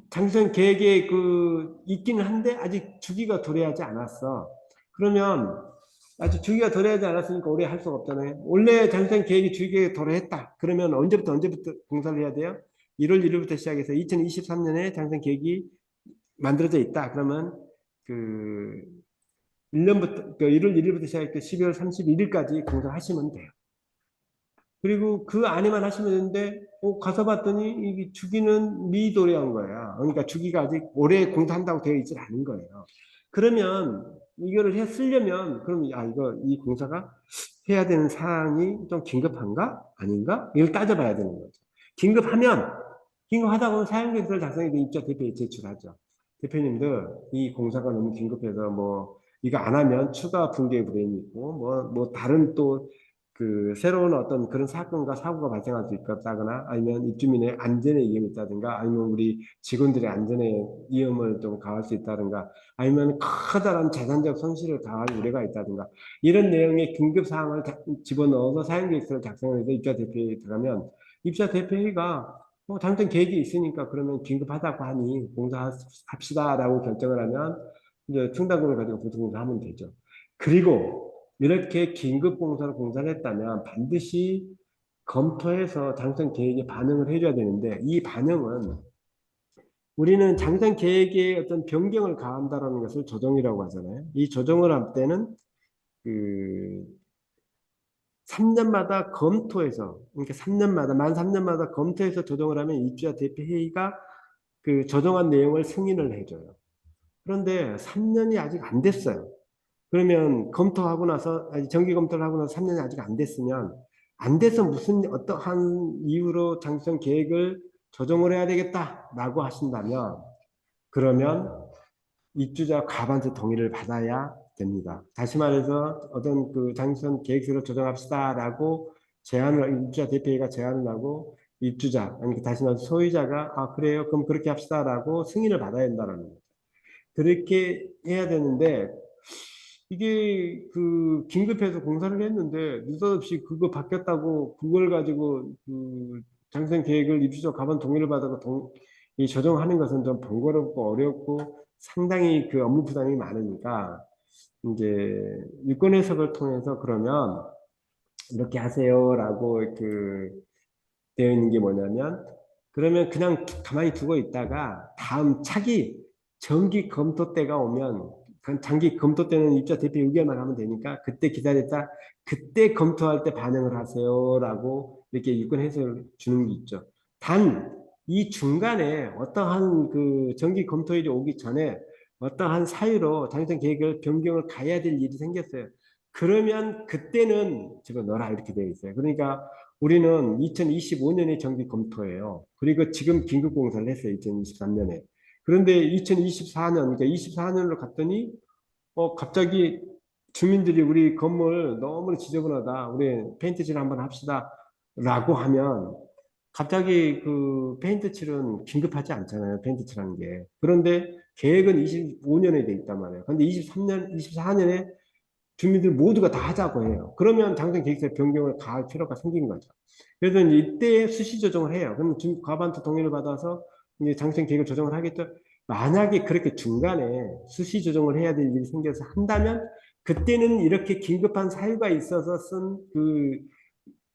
장기적인 계획에 그 있기는 한데 아직 주기가 도래하지 않았어. 그러면 아직 주기가 도래하지 않았으니까 오래 할 수가 없잖아요. 원래 장기적인 계획이 주기가 도래했다. 그러면 언제부터 공사를 해야 돼요? 1월 1일부터 시작해서 2023년에 장기적인 계획이 만들어져 있다. 그러면 그 1년부터 그 1월 1일부터 시작해서 12월 31일까지 공사하시면 돼요. 그리고 그 안에만 하시면 되는데 가서 봤더니 이게 주기는 미도래한 거야. 그러니까 주기가 아직 올해 공사한다고 되어 있지 않은 거예요. 그러면 이거를 쓰려면 그럼 이거 이 공사가 해야 되는 사항이 좀 긴급한가 아닌가 이걸 따져봐야 되는 거죠. 긴급하면 긴급하다 보면 사용계획서를 작성해서 입자 대표에 제출하죠. 대표님들 이 공사가 너무 긴급해서 뭐 이거 안 하면 추가 붕괴 불이익이 있고 뭐 다른 또 그 새로운 어떤 그런 사건과 사고가 발생할 수 있다거나 아니면 입주민의 안전에 위험이 있다든가 아니면 우리 직원들의 안전에 위험을 좀 가할 수 있다든가 아니면 커다란 재산적 손실을 당할 우려가 있다든가 이런 내용의 긴급 사항을 집어넣어서 사용계획서를 작성해서 입자 대표에 들어가면 입자 대표회가 당장 계획이 있으니까 그러면 긴급하다고 하니 공사합시다라고 결정을 하면 이제 충당금을 가지고 보수공사하면 되죠. 그리고 이렇게 긴급 공사를 했다면 반드시 검토해서 장선 계획에 반영을 해줘야 되는데 이 반영은 우리는 장선 계획에 어떤 변경을 가한다라는 것을 조정이라고 하잖아요. 이 조정을 할 때는 그 3년마다 검토해서 그러니까 3년마다 만 3년마다 검토해서 조정을 하면 입주자 대표회의가 그 조정한 내용을 승인을 해줘요. 그런데 3년이 아직 안 됐어요. 그러면 검토하고 나서 정기 검토를 하고 나서 3년이 아직 안 됐으면 안 돼서 무슨 어떠한 이유로 장기성 계획을 조정을 해야 되겠다라고 하신다면 그러면 입주자 과반수 동의를 받아야 됩니다. 다시 말해서 어떤 그 장기성 계획서를 조정합시다라고 입주자 대표회가 제안을 하고 입주자 아니 다시 말해서 소유자가 그래요 그럼 그렇게 합시다라고 승인을 받아야 된다는 거죠. 그렇게 해야 되는데 이게 그 긴급해서 공사를 했는데 느닷없이 그거 바뀌었다고 그걸 가지고 그 장생 계획을 입주자 가반 동의를 받아서 이 조정하는 것은 좀 번거롭고 어렵고 상당히 그 업무 부담이 많으니까 이제 유권 해석을 통해서 그러면 이렇게 하세요라고 그 되어 있는 게 뭐냐면 그러면 그냥 가만히 두고 있다가 다음 차기 정기 검토 때가 오면 장기 검토 때는 입자 대표 의견만 하면 되니까 그때 기다렸다 그때 검토할 때 반영을 하세요라고 이렇게 유권 해석을 주는 게 있죠. 단 이 중간에 어떠한 그 정기 검토일이 오기 전에 어떠한 사유로 장기적 계획을 변경을 가야 될 일이 생겼어요. 그러면 그때는 집어넣어라 이렇게 되어 있어요. 그러니까 우리는 2025년에 정기 검토예요. 그리고 지금 긴급공사를 했어요. 2023년에. 그런데 2024년, 그러니까 24년으로 갔더니, 갑자기 주민들이 우리 건물 너무 지저분하다. 우리 페인트 칠 한번 합시다. 라고 하면, 갑자기 그 페인트 칠은 긴급하지 않잖아요. 페인트 칠하는 게. 그런데 계획은 25년에 돼 있단 말이에요. 근데 23년, 24년에 주민들 모두가 다 하자고 해요. 그러면 당장 계획서 변경을 가할 필요가 생긴 거죠. 그래서 이제 이때 수시 조정을 해요. 그럼 과반수 동의를 받아서 이제 장생 계획을 조정을 하겠죠. 만약에 그렇게 중간에 수시 조정을 해야 될 일이 생겨서 한다면 그때는 이렇게 긴급한 사유가 있어서 쓴 그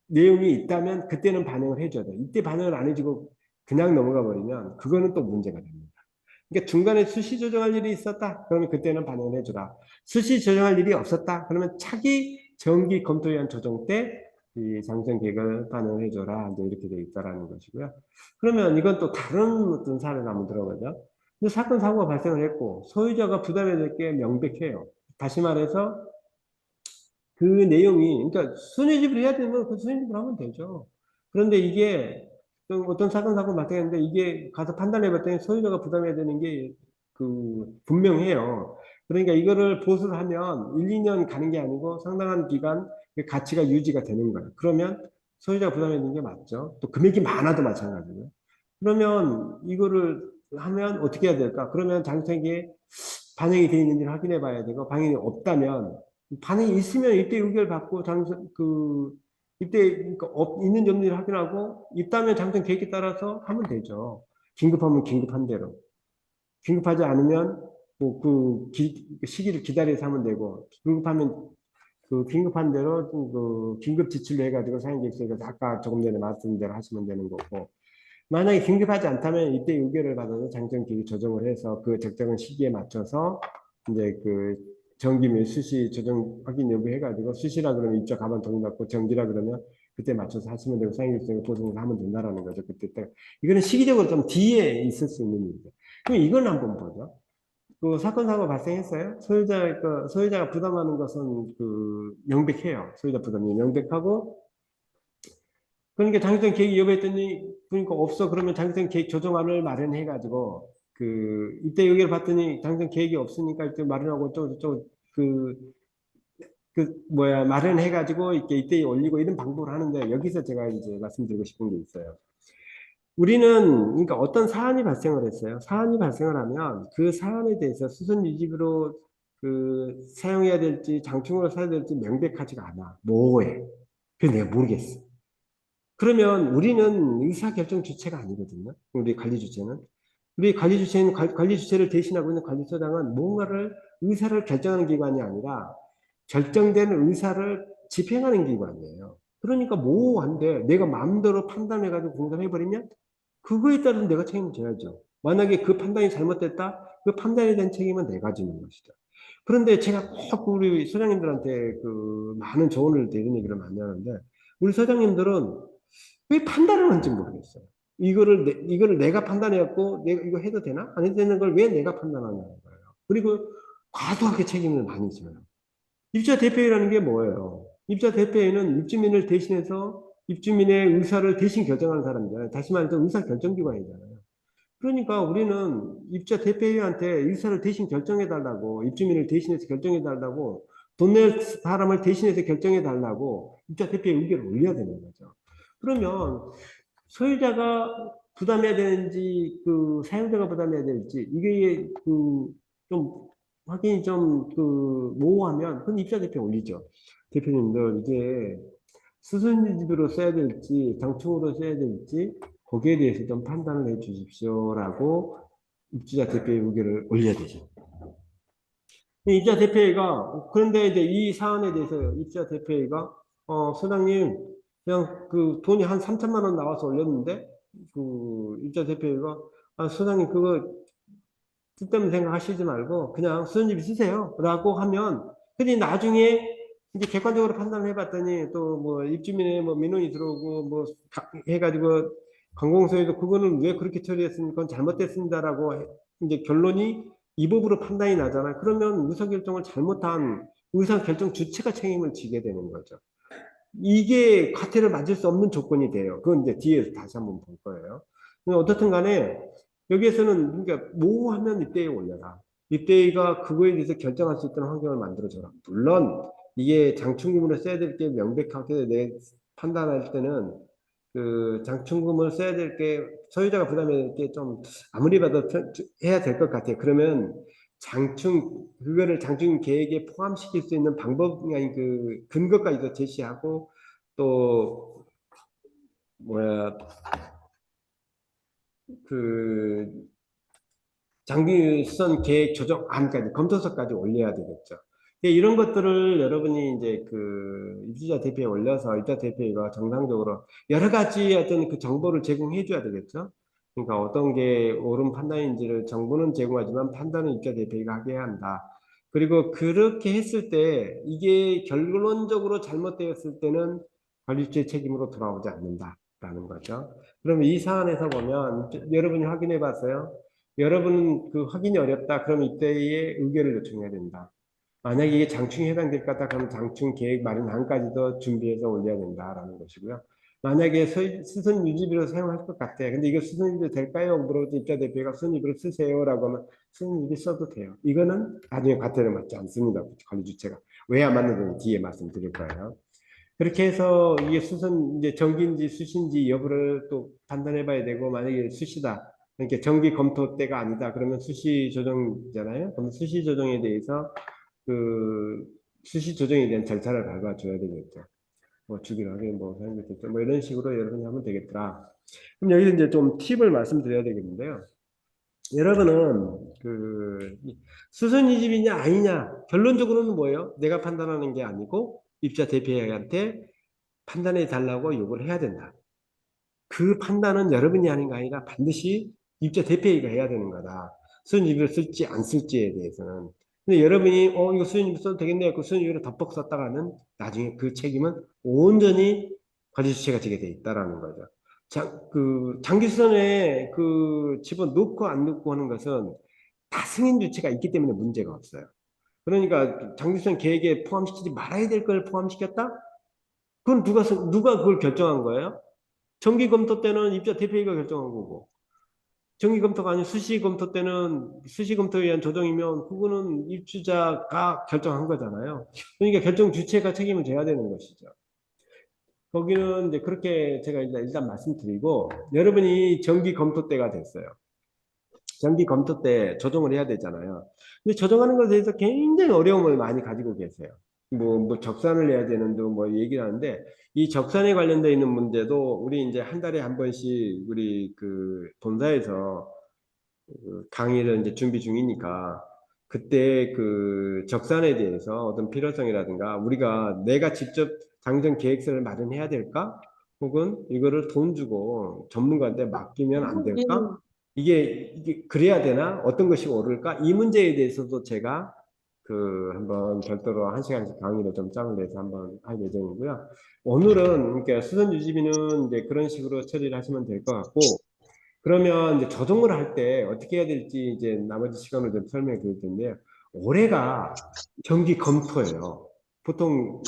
내용이 있다면 그때는 반영을 해줘야 돼요. 이때 반영을 안 해주고 그냥 넘어가 버리면 그거는 또 문제가 됩니다. 그러니까 중간에 수시 조정할 일이 있었다. 그러면 그때는 반영을 해주라. 수시 조정할 일이 없었다. 그러면 차기 정기 검토위원 조정 때 이 장부정 계획을 반영을 해줘라. 이제 이렇게 돼 있다라는 것이고요. 그러면 이건 또 다른 어떤 사례를 한번 들어보죠. 근데 사건 사고가 발생을 했고 소유자가 부담해야 될 게 명백해요. 다시 말해서 그 내용이, 그러니까 순위집을 해야 되면 그 순위집을 하면 되죠. 그런데 이게 또 어떤 사건, 사고 발생했는데 이게 가서 판단해 봤더니 소유자가 부담해야 되는 게 분명해요. 그러니까 이거를 보수를 하면 1, 2년 가는 게 아니고 상당한 기간 그 가치가 유지가 되는 거예요. 그러면 소유자가 부담해야 되는 게 맞죠. 또 금액이 많아도 마찬가지고요. 그러면 이거를 하면 어떻게 해야 될까? 그러면 장생에 반영이 되어 있는지를 확인해 봐야 되고, 반영이 없다면 반응이 있으면 입대 의결 받고 입대 그러니까 있는지 없는지 확인하고 있다면 장점 계획에 따라서 하면 되죠. 긴급하면 긴급한 대로. 긴급하지 않으면 뭐 시기를 기다려서 하면 되고 긴급하면 그 긴급한 대로 그 긴급 지출로 해가지고 사용계획서에서 아까 조금 전에 말씀드린 대로 하시면 되는 거고 만약에 긴급하지 않다면 이때 의결을 받아서 장점 계획 조정을 해서 그 적정한 시기에 맞춰서 이제 그 정기 및 수시 조정 확인 여부 해가지고 수시라 그러면 입자 가만 동의받고 정기라 그러면 그때 맞춰서 하시면 되고 사용일정을 보증을 하면 된다라는 거죠. 그때 때 이거는 시기적으로 좀 뒤에 있을 수 있는 일이죠. 그럼 이건 한번 보죠. 그 사건 사고 발생했어요. 소유자가 부담하는 것은 명백해요. 소유자 부담이 명백하고 그러니까 장기적 계획이 여부했더니 그러니까 없어 그러면 장기적 계획 조정안을 마련해가지고 이때 여기를 봤더니 장기적 계획이 없으니까 이때 마련하고 마련해가지고 이때 올리고 이런 방법을 하는데 여기서 제가 이제 말씀드리고 싶은 게 있어요. 우리는 그러니까 어떤 사안이 발생을 했어요. 사안이 발생을 하면 그 사안에 대해서 수선 유지비로 사용해야 될지 장충으로 사야 될지 명백하지가 않아. 모호해. 그래서 내가 모르겠어. 그러면 우리는 의사결정 주체가 아니거든요. 우리 관리 주체는. 우리 관리 주체는 관리 주체를 대신하고 있는 관리소장은 뭔가를 의사를 결정하는 기관이 아니라 결정된 의사를 집행하는 기관이에요. 그러니까 모호한데 내가 마음대로 판단해가지고 공단해버리면 그거에 따라서 내가 책임을 져야죠. 만약에 그 판단이 잘못됐다? 그 판단에 대한 책임은 내가 지는 것이죠. 그런데 제가 꼭 우리 소장님들한테 많은 조언을 드리는 얘기를 많이 하는데 우리 소장님들은 왜 판단을 하는지 모르겠어요. 이거를 내가 판단해갖고 내가 이거 해도 되나? 안 해도 되는 걸 왜 내가 판단하냐는 거예요. 그리고 과도하게 책임을 많이 져요. 입주자 대표회라는 게 뭐예요? 입주자 대표회는 입주민을 대신해서 입주민의 의사를 대신 결정하는 사람이잖아요. 다시 말해서 의사결정기관이잖아요. 그러니까 우리는 입주자 대표회한테 의사를 대신 결정해달라고, 입주민을 대신해서 결정해달라고, 돈 낼 사람을 대신해서 결정해달라고 입주자 대표회 의견을 올려야 되는 거죠. 그러면 소유자가 부담해야 되는지 사용자가 부담해야 될지 이게 좀 확인이 좀 모호하면 그건 입주자 대표 올리죠. 대표님들 이게 수선집으로 써야 될지 당충으로 써야 될지 거기에 대해서 좀 판단을 해 주십시오라고 입주자 대표의 의견을 올려야 되죠. 입주자 대표회가 그런데 이제 이 사안에 대해서 입주자 대표회가 소장님 그냥 돈이 한 3천만 원 나와서 올렸는데 입주자 대표회가 소장님 그거 쓸데없는 생각하시지 말고 그냥 수선집이 쓰세요 라고 하면 근데 나중에 이제 객관적으로 판단을 해봤더니 또 뭐 입주민의 뭐 민원이 들어오고 뭐 해가지고 관공서에도 그거는 왜 그렇게 처리했습니까? 그건 잘못됐습니다라고 이제 결론이 이 법으로 판단이 나잖아요. 그러면 의사결정을 잘못한 의사결정 주체가 책임을 지게 되는 거죠. 이게 과태료를 맞을 수 없는 조건이 돼요. 그건 이제 뒤에서 다시 한번 볼 거예요. 어떻든 간에 여기에서는 그러니까 모호하면 입대에 올려라. 입대가 그거에 대해서 결정할 수 있는 환경을 만들어줘라. 물론 이게 장충금으로 써야 될 게 명백하게 내 판단할 때는 장충금을 써야 될 게 소유자가 부담해야 될 게 좀 아무리 봐도 해야 될 것 같아요. 그러면 그거를 장충 계획에 포함시킬 수 있는 방법, 아니 근거까지도 제시하고 또 뭐야 그 장기수선 계획 조정안까지 검토서까지 올려야 되겠죠. 이런 것들을 여러분이 이제 입주자 대표에 올려서 입주자 대표가 정상적으로 여러 가지 어떤 그 정보를 제공해 줘야 되겠죠. 그러니까 어떤 게 옳은 판단인지를 정부는 제공하지만 판단은 입자 대표가 하게 해야 한다. 그리고 그렇게 했을 때 이게 결론적으로 잘못되었을 때는 관리주의 책임으로 돌아오지 않는다라는 거죠. 그럼 이 사안에서 보면 여러분이 확인해 봤어요. 여러분은 그 확인이 어렵다. 그럼 이때에 의견을 요청해야 된다. 만약에 이게 장충에 해당될 것 같다. 그러면 장충 계획 마련안까지도 준비해서 올려야 된다라는 것이고요. 만약에 수선 유지비로 사용할 것 같아. 근데 이거 수선 유지비 될까요? 물어보면 입자 대표가 수선 유지비로 쓰세요라고 하면 수선 유지비 써도 돼요. 이거는 나중에 과태료 맞지 않습니다. 관리 주체가. 왜 안 맞는지 뒤에 말씀드릴 거예요. 그렇게 해서 이게 수선 이제 정기인지 수시인지 여부를 또 판단해 봐야 되고 만약에 수시다. 그러니까 정기 검토 때가 아니다. 그러면 수시 조정이잖아요. 그럼 수시 조정에 대해서 그 수시 조정에 대한 절차를 밟아줘야 되겠죠. 뭐 주기로 하게 뭐 하는 것도 있죠. 뭐 이런 식으로 여러분이 하면 되겠더라. 그럼 여기서 이제 좀 팁을 말씀드려야 되겠는데요. 여러분은 수선 이집이냐 아니냐 결론적으로는 뭐예요? 내가 판단하는 게 아니고 입자 대표한테 판단해 달라고 요구를 해야 된다. 그 판단은 여러분이 하는 게 아니라 반드시 입자 대표가 해야 되는 거다. 수선유비를 쓸지 안 쓸지에 대해서는. 근데 여러분이 이거 수선유비 써도 되겠네요. 그 수선유비를 덮벅 썼다가는 나중에 그 책임은 온전히 관리주체가 지게 돼 있다라는 거죠. 장기수선에 집어넣고 안 넣고 하는 것은 다 승인 주체가 있기 때문에 문제가 없어요. 그러니까 장기수선 계획에 포함시키지 말아야 될 걸 포함시켰다? 그건 누가 그걸 결정한 거예요? 정기 검토 때는 입자 대표가 결정한 거고, 정기 검토가 아닌 수시 검토 때는 수시 검토에 의한 조정이면 그거는 입주자가 결정한 거잖아요. 그러니까 결정 주체가 책임을 져야 되는 것이죠. 거기는 이제 그렇게 제가 일단 말씀드리고, 여러분이 정기 검토 때가 됐어요. 정기 검토 때 조정을 해야 되잖아요. 근데 조정하는 것에 대해서 굉장히 어려움을 많이 가지고 계세요. 뭐 적산을 해야 되는데 뭐 얘기를 하는데 이 적산에 관련되어 있는 문제도 우리 이제 한 달에 한 번씩 우리 그 본사에서 그 강의를 이제 준비 중이니까 그때 그 적산에 대해서 어떤 필요성이라든가 우리가 내가 직접 당장 계획서를 마련해야 될까? 혹은 이거를 돈 주고 전문가한테 맡기면 안 될까? 이게 그래야 되나? 어떤 것이 옳을까? 이 문제에 대해서도 제가 한번 별도로 한 시간씩 강의를 좀 짬을 내서 한번 할 예정이고요. 오늘은 그러니까 수선 유지비는 이제 그런 식으로 처리를 하시면 될 것 같고 그러면 이제 조정을 할 때 어떻게 해야 될지 이제 나머지 시간을 좀 설명해 드릴 텐데요. 올해가 정기 검토예요. 보통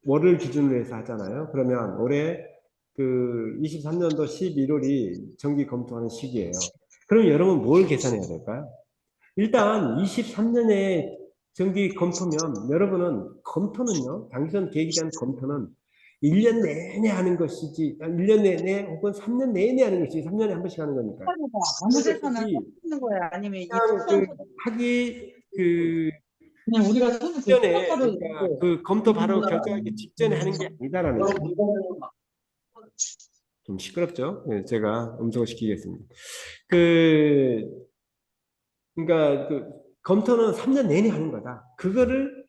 월을 기준으로 해서 하잖아요. 그러면 올해 그 23년도 11월이 정기 검토하는 시기예요. 그럼 여러분 뭘 계산해야 될까요? 일단 23년에 정기 검토면 여러분은 검토는요. 당선 계획에 대한 검토는 1년 내내 하는 것이지 1년 내내 혹은 3년 내내 하는 것이지 3년에 한 번씩 하는 거니까 아무 데서나 쓰는 거야? 아니면 이 그냥 특성 하기 그냥 우리가 쓰는 그 전에 특성으로 그러니까 그 검토 바로 결정하기 직전에 하는 게 아니다라는 거예요. 좀 시끄럽죠? 네, 제가 음성을 시키겠습니다. 그 그러니까 검토는 3년 내내 하는 거다. 그거를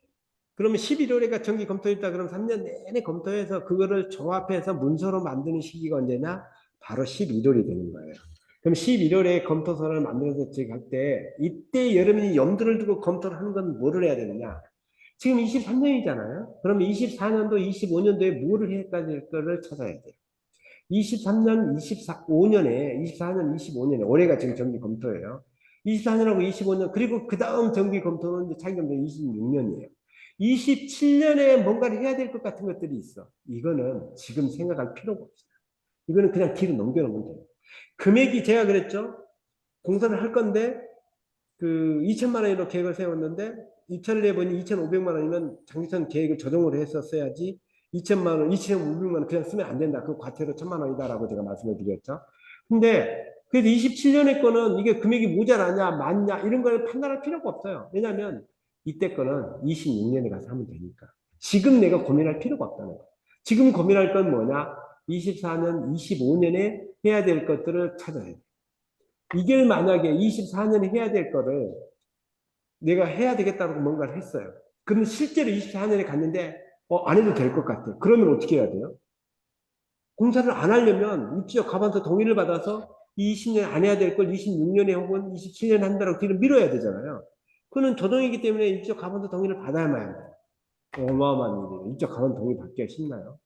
그러면 11월에가 정기 검토했다. 그럼 3년 내내 검토해서 그거를 종합해서 문서로 만드는 시기가 언제냐? 바로 11월이 되는 거예요. 그럼 11월에 검토서를 만들어서 할 때 이때 여러분이 염두를 두고 검토를 하는 건 뭐를 해야 되느냐? 지금 23년이잖아요. 그러면 24년도, 25년도에 뭐를 했다 될 거를 찾아야 돼요. 23년, 25년에, 24년, 25년에, 올해가 지금 정기 검토예요. 24년하고 25년, 그리고 그 다음 정기 검토는 이제 차기 검토 26년이에요. 27년에 뭔가를 해야 될 것 같은 것들이 있어. 이거는 지금 생각할 필요가 없어요. 이거는 그냥 뒤로 넘겨놓으면 돼요. 금액이 제가 그랬죠? 공사를 할 건데, 2천만 원으로 계획을 세웠는데, 2천을 내보니 2,500만 원이면 장기선 계획을 조정을 해서 써야지, 2천만 원, 2,500만 원 그냥 쓰면 안 된다. 그 과태료 1,000만 원이다라고 제가 말씀을 드렸죠. 근데, 그래서 27년에 거는 이게 금액이 모자라냐, 많냐, 이런 걸 판단할 필요가 없어요. 왜냐면, 이때 거는 26년에 가서 하면 되니까. 지금 내가 고민할 필요가 없다는 거예요. 지금 고민할 건 뭐냐? 24년, 25년에 해야 될 것들을 찾아야 돼. 이게 만약에 24년에 해야 될 거를 내가 해야 되겠다고 뭔가를 했어요. 그럼 실제로 24년에 갔는데 안 해도 될 것 같아. 그러면 어떻게 해야 돼요? 공사를 안 하려면 입주자 가반서 동의를 받아서 20년 안 해야 될 걸 26년에 혹은 27년에 한다고 뒤로 미뤄야 되잖아요. 그는 조정이기 때문에 입적 가반수 동의를 받아야만 해요. 어마어마한 일이에요. 입적 가반수 동의 받기가 쉽나요?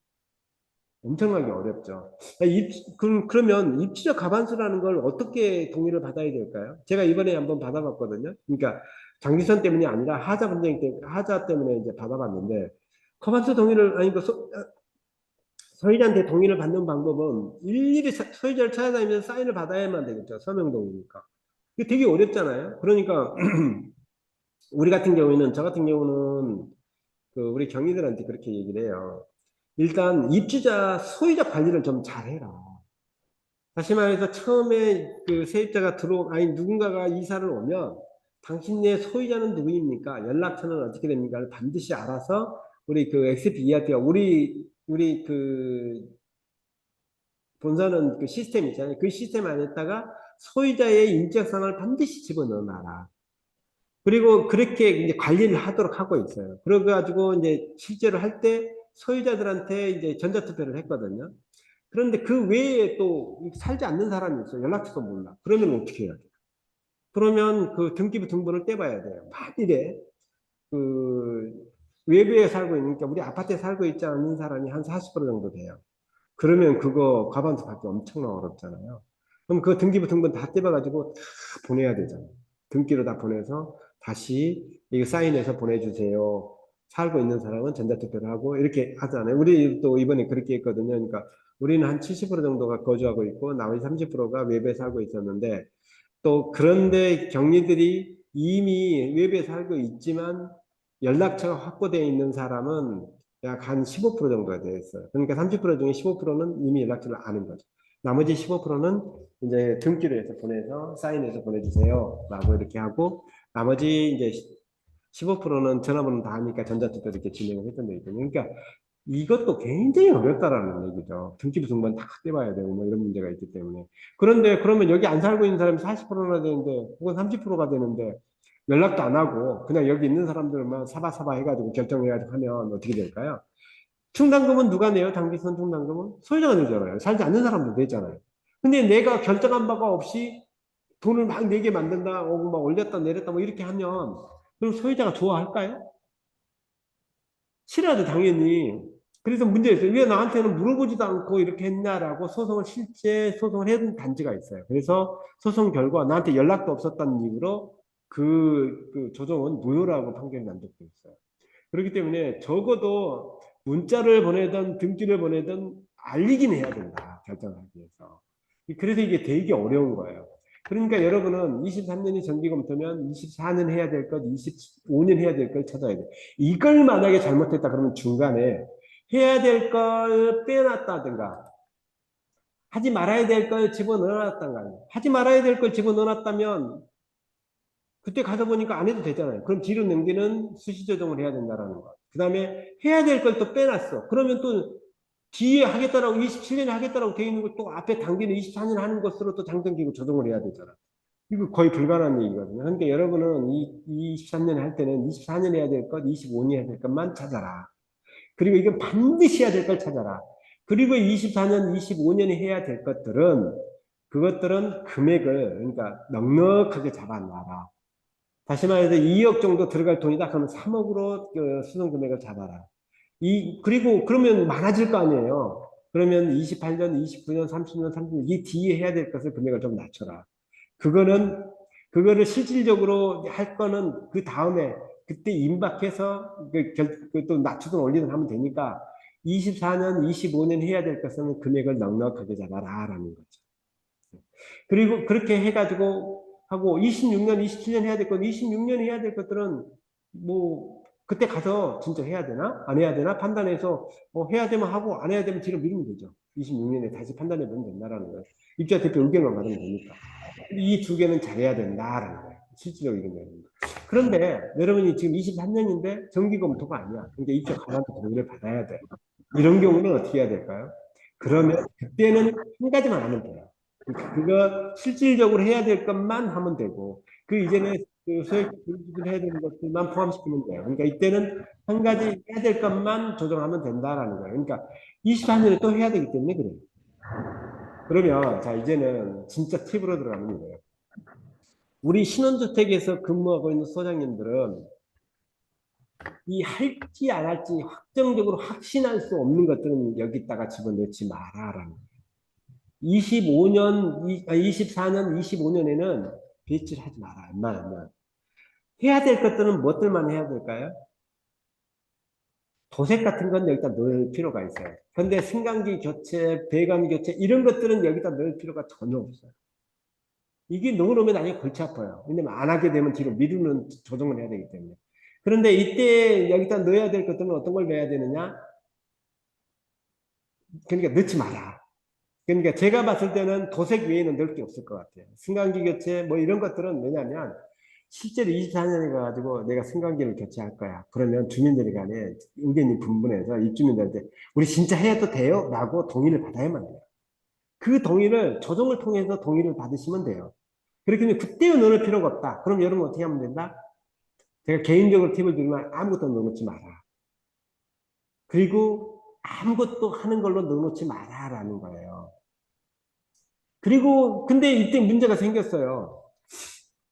엄청나게 어렵죠. 그러면 입지적 가반수라는 걸 어떻게 동의를 받아야 될까요? 제가 이번에 한번 받아봤거든요. 그러니까 장기선 때문이 아니라 하자 분쟁 때문에, 하자 때문에 이제 받아봤는데, 가반수 동의를, 아니, 소유자한테 동의를 받는 방법은 일일이 소유자를 찾아다니면서 사인을 받아야만 되겠죠. 서명 동의니까. 이게 되게 어렵잖아요. 그러니까, 우리 같은 경우에는, 저 같은 경우는, 우리 경위들한테 그렇게 얘기를 해요. 일단 입주자 소유자 관리를 좀 잘해라. 다시 말해서 처음에 그 세입자가 아니 누군가가 이사를 오면 당신의 소유자는 누구입니까? 연락처는 어떻게 됩니까?를 반드시 알아서 우리 그 XP ERP가 우리 그 본사는 그 시스템 있잖아요. 그 시스템 안에다가 소유자의 인적사항을 반드시 집어넣어놔라. 그리고 그렇게 이제 관리를 하도록 하고 있어요. 그래가지고 이제 실제로 할 때 소유자들한테 이제 전자투표를 했거든요. 그런데 그 외에 또 살지 않는 사람이 있어요. 연락처도 몰라. 그러면 어떻게 해야 돼요? 그러면 그 등기부 등본을 떼봐야 돼요. 만일에 그 외부에 살고 있는, 그러니까 우리 아파트에 살고 있지 않는 사람이 한 40% 정도 돼요. 그러면 그거 과반수 받기 엄청나게 어렵잖아요. 그럼 그 등기부 등본 다 떼봐가지고 다 보내야 되잖아요. 등기로 다 보내서 다시 이거 사인해서 보내주세요. 살고 있는 사람은 전자투표를 하고 이렇게 하잖아요. 우리 또 이번에 그렇게 했거든요. 그러니까 우리는 한 70% 정도가 거주하고 있고 나머지 30%가 외부에 살고 있었는데 또 그런데 경리들이 이미 외부에 살고 있지만 연락처가 확보되어 있는 사람은 약 한 15% 정도가 되어 있어요. 그러니까 30% 중에 15%는 이미 연락처를 아는 거죠. 나머지 15%는 이제 등기로 해서 보내서 사인해서 보내주세요. 라고 이렇게 하고 나머지 이제 15%는 전화번호 다 하니까 전자투표 이렇게 진행을 했던 데 있거든요. 그러니까 이것도 굉장히 어렵다라는 얘기죠. 등기부 등본 다 떼봐야 되고 뭐 이런 문제가 있기 때문에. 그런데 그러면 여기 안 살고 있는 사람이 40%나 되는데 혹은 30%가 되는데 연락도 안 하고 그냥 여기 있는 사람들만 사바사바 해가지고 결정해가지고 하면 어떻게 될까요? 충당금은 누가 내요? 장기선 충당금은? 소유자가 내잖아요. 살지 않는 사람도 내잖아요. 근데 내가 결정한 바가 없이 돈을 막 내게 만든다, 혹은 막 올렸다 내렸다 뭐 이렇게 하면 그럼 소유자가 좋아할까요? 싫어하죠, 당연히. 그래서 문제였어요. 왜 나한테는 물어보지도 않고 이렇게 했냐라고 실제 소송을 해둔 단지가 있어요. 그래서 소송 결과 나한테 연락도 없었다는 이유로 그 조정은 무효라고 판결이 난 적도 있어요. 그렇기 때문에 적어도 문자를 보내든 등기를 보내든 알리긴 해야 된다. 결정하기 위해서. 그래서 이게 되게 어려운 거예요. 그러니까 여러분은 23년이 정기검토면 24년 해야 될 것, 25년 해야 될 걸 찾아야 돼. 이걸 만약에 잘못했다 그러면 중간에 해야 될 걸 빼놨다든가 하지 말아야 될 걸 집어넣어놨다든가 하지 말아야 될 걸 집어넣어놨다면 그때 가서 보니까 안 해도 되잖아요. 그럼 뒤로 넘기는 수시 조정을 해야 된다라는 거. 그 다음에 해야 될 걸 또 빼놨어. 그러면 또 뒤에 하겠다라고 27년에 하겠다라고 돼 있는 거 또 앞에 당기는 24년 하는 것으로 또 당당기고 조정을 해야 되잖아. 이거 거의 불가능한 얘기거든요. 그러니까 여러분은 이 23년에 할 때는 24년 해야 될 것, 25년 해야 될 것만 찾아라. 그리고 이건 반드시 해야 될 걸 찾아라. 그리고 24년, 25년에 해야 될 그것들은 금액을 그러니까 넉넉하게 잡아놔라. 다시 말해서 2억 정도 들어갈 돈이다. 그러면 3억으로 그 수송 금액을 잡아라. 그리고 그러면 많아질 거 아니에요. 그러면 28년, 29년, 30년, 30년, 이 뒤에 해야 될 것을 금액을 좀 낮춰라. 그거를 실질적으로 할 거는 그 다음에 그때 임박해서 또 낮추든 올리든 하면 되니까 24년, 25년 해야 될 것은 금액을 넉넉하게 잡아라. 라는 거죠. 그리고 그렇게 해가지고 하고 26년, 27년 해야 될 것, 26년 해야 될 것들은 뭐 그때 가서 진짜 해야 되나? 안 해야 되나? 판단해서 해야 되면 하고 안 해야 되면 뒤로 미루면 되죠. 26년에 다시 판단해 보면 된다라는 거예요. 입주자 대표 의견만 받으면 되니까. 이 두 개는 잘해야 된다라는 거예요. 실질적으로 이런 거예요. 그런데 여러분이 지금 23년인데 정기검토가 아니야. 그러니까 입주 가만히 동의를 받아야 돼. 이런 경우는 어떻게 해야 될까요? 그러면 그때는 한 가지만 하면 돼요. 그거 실질적으로 해야 될 것만 하면 되고 그 이전에 그 소액 분기를 해야 되는 것들만 포함시키면 돼요. 그러니까 이때는 한 가지 해야 될 것만 조정하면 된다라는 거예요. 그러니까 24년에 또 해야 되기 때문에 그래요. 그러면 자 이제는 진짜 팁으로 들어가면 이래요. 우리 신혼주택에서 근무하고 있는 소장님들은 이 할지 안 할지 확정적으로 확신할 수 없는 것들은 여기다가 집어넣지 마라라는 거예요. 25년, 24년, 25년에는 빚질 하지 마라. 웬만하면. 해야 될 것들은 무엇들만 해야 될까요? 도색 같은 건 여기다 넣을 필요가 있어요. 근데 승강기 교체, 배관 교체 이런 것들은 여기다 넣을 필요가 전혀 없어요. 이게 넣어놓으면 나중에 골치 아파요. 왜냐면 안 하게 되면 뒤로 미루는 조정을 해야 되기 때문에. 그런데 이때 여기다 넣어야 될 것들은 어떤 걸 넣어야 되느냐? 그러니까 넣지 마라. 그러니까 제가 봤을 때는 도색 외에는 넣을 게 없을 것 같아요. 승강기 교체 뭐 이런 것들은 왜냐면 실제로 24년에 가가지고 내가 승강기를 교체할 거야. 그러면 주민들이 간에 의견이 분분해서 입주민들한테 우리 진짜 해도 돼요? 라고 동의를 받아야만 돼요. 그 동의를 조정을 통해서 동의를 받으시면 돼요. 그렇게 하면 그때 넣을 필요가 없다. 그럼 여러분 어떻게 하면 된다? 제가 개인적으로 팁을 드리면 아무것도 넣어놓지 마라. 그리고 아무것도 하는 걸로 넣어놓지 마라라는 거예요. 그리고 근데 이때 문제가 생겼어요.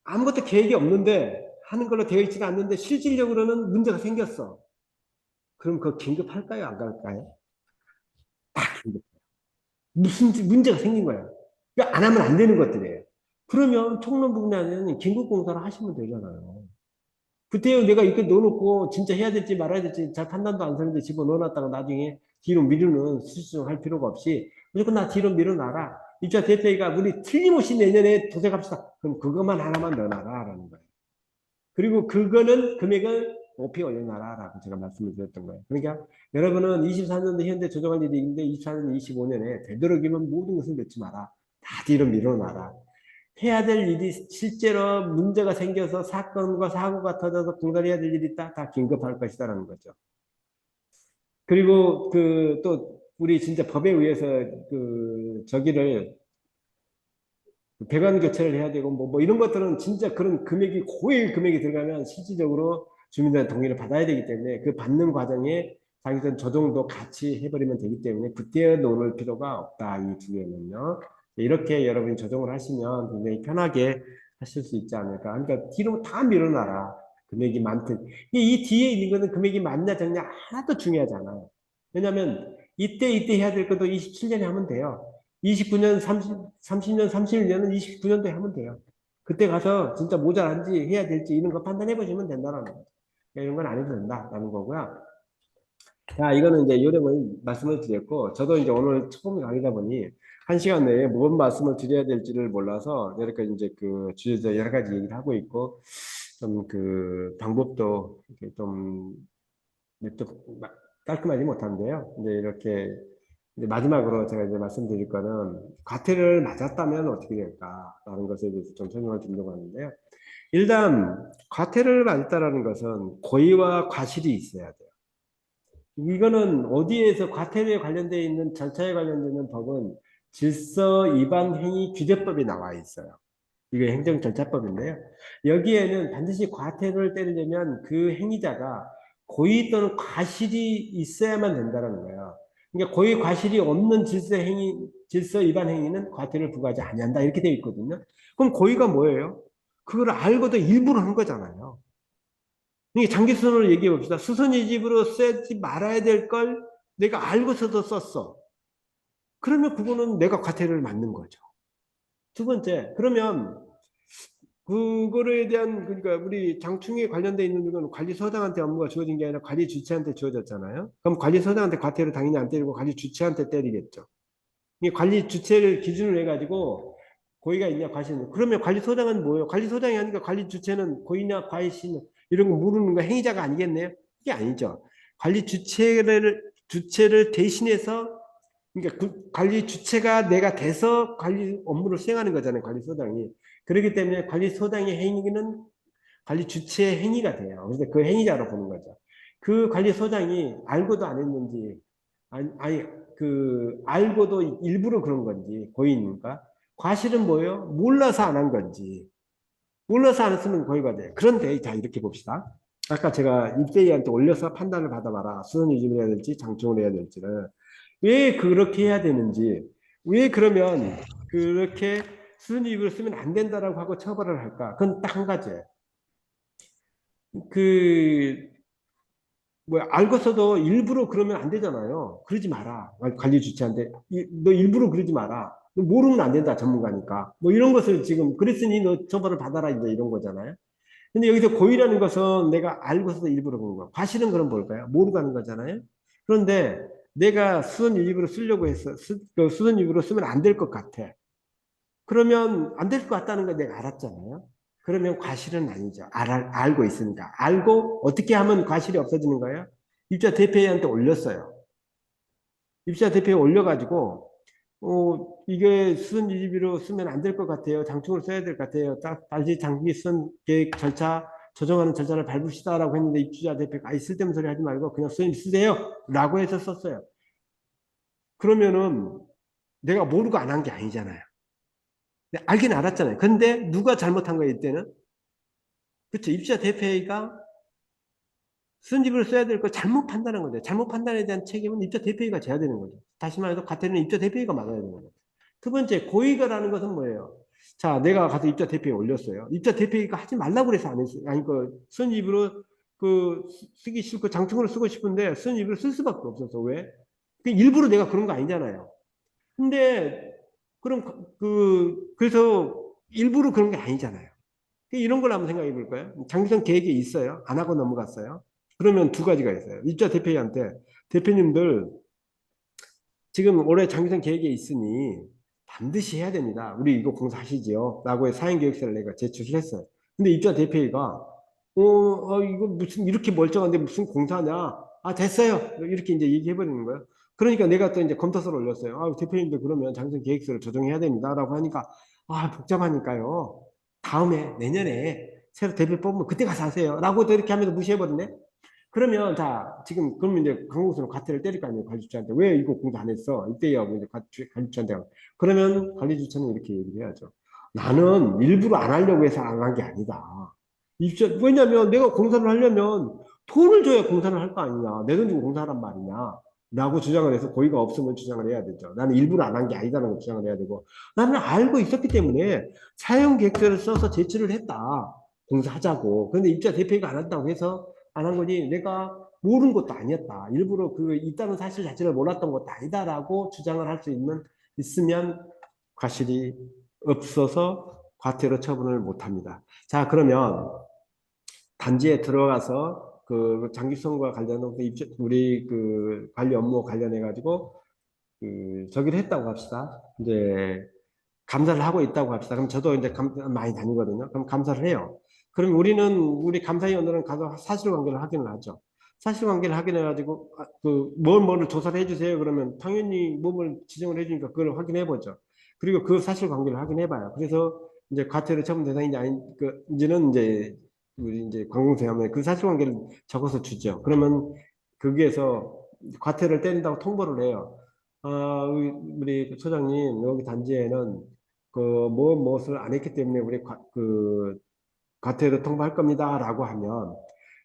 아무것도 계획이 없는데 하는 걸로 되어 있지가 않는데 실질적으로는 문제가 생겼어. 그럼 그거 긴급할까요? 안 갈까요? 다 긴급. 무슨 문제가 생긴 거예요. 그러니까 안 하면 안 되는 것들이에요. 그러면 총론 부분에는 긴급공사를 하시면 되잖아요. 그때 내가 이렇게 넣어놓고 진짜 해야 될지 말아야 될지 잘 판단도 안 서는데 집어넣어놨다가 나중에 뒤로 미루는 수정할 필요가 없이 무조건 나 뒤로 밀어놔라. 이자 대표가 우리 틀림없이 내년에 도색합시다. 그럼 그것만 하나만 넣어놔라라는 거예요. 그리고 그거는 금액을 높이 올려놔라라고 제가 말씀을 드렸던 거예요. 그러니까 여러분은 24년도 현재 조정할 일이 있는데 24년, 25년에 되도록이면 모든 것을 넣지 마라. 다 뒤로 밀어놔라. 해야 될 일이 실제로 문제가 생겨서 사건과 사고가 터져서 분갈해야 될 일이 있다. 다 긴급할 것이다라는 거죠. 그리고 그 또 우리 진짜 법에 의해서 그 저기를 배관 교체를 해야 되고 뭐 이런 것들은 진짜 그런 금액이 고액 금액이 들어가면 실질적으로 주민들의 동의를 받아야 되기 때문에 그 받는 과정에 자기들 조정도 같이 해버리면 되기 때문에 그때 놓을 필요가 없다. 이 두 개는요. 이렇게 여러분이 조정을 하시면 굉장히 편하게 하실 수 있지 않을까. 그러니까 뒤로 다 밀어놔라. 금액이 많든. 이 뒤에 있는 거는 금액이 많냐 적냐 하나도 중요하지 않아요. 왜냐하면 이때 해야 될 것도 27년에 하면 돼요. 29년, 30년, 31년은 29년도에 하면 돼요. 그때 가서 진짜 모자란지 해야 될지 이런 거 판단해 보시면 된다는 거죠. 이런 건 안 해도 된다라는 거고요. 자, 이거는 이제 요령을 말씀을 드렸고, 저도 이제 오늘 처음 강의다 보니, 한 시간 내에 무슨 말씀을 드려야 될지를 몰라서, 이렇게 이제 그 주제에 여러 가지 얘기를 하고 있고, 좀 그 방법도 이렇게 좀 깔끔하지 못한데요. 이제 이렇게 이제 마지막으로 제가 이제 말씀드릴 거는 과태료를 맞았다면 어떻게 될까라는 것에 대해서 좀 설명을 드리려고 하는데요. 일단 과태료를 맞았다라는 것은 고의와 과실이 있어야 돼요. 이거는 어디에서 과태료에 관련되어 있는 절차에 관련되는 법은 질서 위반 행위 규제법이 나와 있어요. 이게 행정절차법인데요. 여기에는 반드시 과태료를 때리려면 그 행위자가 고의 또는 과실이 있어야만 된다는 거예요. 그러니까 고의 과실이 없는 질서 위반 행위는 과태료를 부과하지 아니한다 이렇게 되어 있거든요. 그럼 고의가 뭐예요? 그걸 알고도 일부러 한 거잖아요. 이게 장기순으로 얘기해 봅시다. 수선이 집으로 쓰지 말아야 될 걸 내가 알고서도 썼어. 그러면 그거는 내가 과태료를 맞는 거죠. 두 번째, 그러면 그거에 대한 그러니까 우리 장충에 관련돼 있는 건 관리소장한테 업무가 주어진 게 아니라 관리주체한테 주어졌잖아요. 그럼 관리소장한테 과태료 당연히 안 때리고 관리주체한테 때리겠죠. 이 관리주체를 기준으로 해가지고 고의가 있냐 과실은 그러면 관리소장은 뭐예요? 관리소장이 아니니까 관리주체는 고의냐 과실은 이런 거 물으는 거 행위자가 아니겠네요? 이게 아니죠. 주체를 대신해서 그러니까 그 관리 주체가 내가 돼서 관리 업무를 수행하는 거잖아요. 관리소장이. 그렇기 때문에 관리소장의 행위는 관리 주체의 행위가 돼요. 그래서 그 행위자로 보는 거죠. 그 관리소장이 알고도 안 했는지, 그, 알고도 일부러 그런 건지, 고의니까. 과실은 뭐예요? 몰라서 안 한 건지. 몰라서 안 했으면 고의가 돼요. 그런데, 자, 이렇게 봅시다. 아까 제가 입대위한테 올려서 판단을 받아봐라. 수선 유지를 해야 될지, 장충을 해야 될지를. 왜 그렇게 해야 되는지. 왜 그러면 그렇게 수선유입으로 쓰면 안 된다라고 하고 처벌을 할까? 그건 딱 한 가지예요. 그 뭐 알고서도 일부러 그러면 안 되잖아요. 그러지 마라. 관리 주체한테 너 일부러 그러지 마라. 너 모르면 안 된다. 전문가니까. 뭐 이런 것을 지금 그랬으니 너 처벌을 받아라 이제 이런 거잖아요. 근데 여기서 고의라는 것은 내가 알고서도 일부러 그런 거야. 과실은 그럼 뭘까요? 모르고 하는 거잖아요. 그런데 내가 수선유입으로 쓰려고 했어. 그 수선유입으로 쓰면 안 될 것 같아. 그러면 안 될 것 같다는 걸 내가 알았잖아요. 그러면 과실은 아니죠. 알고 있으니까. 알고 어떻게 하면 과실이 없어지는 거예요? 입자 대표한테 올렸어요. 입자 대표에 올려가지고 이게 수선 유지비로 쓰면 안 될 것 같아요. 장충을 써야 될 것 같아요. 다시 장기 수선 계획 절차 조정하는 절차를 밟읍시다라고 했는데 입주자 대표가 쓸데없는 소리 하지 말고 그냥 수선 쓰세요. 라고 해서 썼어요. 그러면은 내가 모르고 안 한 게 아니잖아요. 알긴 알았잖아요. 근데 누가 잘못한 거예요, 이때는? 그렇죠. 입주자 대표가 수선집을 써야 될 걸 잘못 판단한 거죠. 잘못 판단에 대한 책임은 입자 대표가 져야 되는 거죠. 다시 말해서 과태료는 입자 대표가 막아야 되는 거죠. 두 번째, 고의가라는 것은 뭐예요? 자, 내가 가서 입자 대표에 올렸어요. 입자 대표가 하지 말라고 그래서 안 했어요. 아니, 수선집으로 쓰기 싫고 장충으로 쓰고 싶은데 수선집으로 쓸 수밖에 없어서 왜? 일부러 내가 그런 거 아니잖아요. 근데 그럼 그래서 일부러 그런 게 아니잖아요. 이런 걸 한번 생각해 볼까요? 장기성 계획이 있어요. 안 하고 넘어갔어요. 그러면 두 가지가 있어요. 입자 대표한테 대표님들 지금 올해 장기성 계획에 있으니 반드시 해야 됩니다. 우리 이거 공사하시지요. 라고 사행계획서를 내가 제출을 했어요. 근데 입자 대표가 이거 무슨 이렇게 멀쩡한데 무슨 공사냐? 아, 됐어요. 이렇게 이제 얘기해 버리는 거예요. 그러니까 내가 또 이제 검토서를 올렸어요. 아, 대표님들 그러면 장기성 계획서를 조정해야 됩니다. 라고 하니까 아, 복잡하니까요. 다음에 내년에 새로 대표 뽑으면 그때 가서 하세요. 라고 또 이렇게 하면서 무시해 버리네. 그러면 자 지금 그러면 이제 강공수는 과태를 때릴 거 아니에요. 관리주체한테 왜 이거 공부 안 했어? 이때야 이제 관리주체한테 그러면 관리주체는 이렇게 얘기를 해야죠. 나는 일부러 안 하려고 해서 안 한 게 아니다. 왜냐면 내가 공사를 하려면 돈을 줘야 공사를 할 거 아니냐. 내 돈 주고 공사하란 말이냐. 라고 주장을 해서 고의가 없으면 주장을 해야 되죠. 나는 일부러 안 한 게 아니다라는 걸 주장을 해야 되고 나는 알고 있었기 때문에 사용 계획서를 써서 제출을 했다. 공사하자고. 그런데 입자 대표가 안 한다고 해서 안 한 거니 내가 모르는 것도 아니었다. 일부러 있다는 사실 자체를 몰랐던 것도 아니다라고 주장을 할 수 있으면 과실이 없어서 과태료 처분을 못 합니다. 자, 그러면 단지에 들어가서 그 장기성과 관련한 우리 관리 업무 관련해 가지고 저기를 했다고 합시다. 이제 감사를 하고 있다고 합시다. 그럼 저도 이제 많이 다니거든요. 그럼 감사를 해요. 그럼 우리 감사위원들은 가서 사실관계를 확인을 하죠. 사실관계를 확인해가지고 뭐를 조사를 해주세요. 그러면 당연히 뭐를 지정을 해주니까 그걸 확인해 보죠. 그리고 그 사실관계를 확인해 봐요. 그래서 이제 과태료 처분 대상인지 아닌 이제는 이제 우리 이제 관공서에 하면 그 사실관계를 적어서 주죠. 그러면 거기에서 과태료를 때린다고 통보를 해요. 우리 소장님 여기 단지에는 무엇을 안 했기 때문에 우리 과태료 통보할 겁니다라고 하면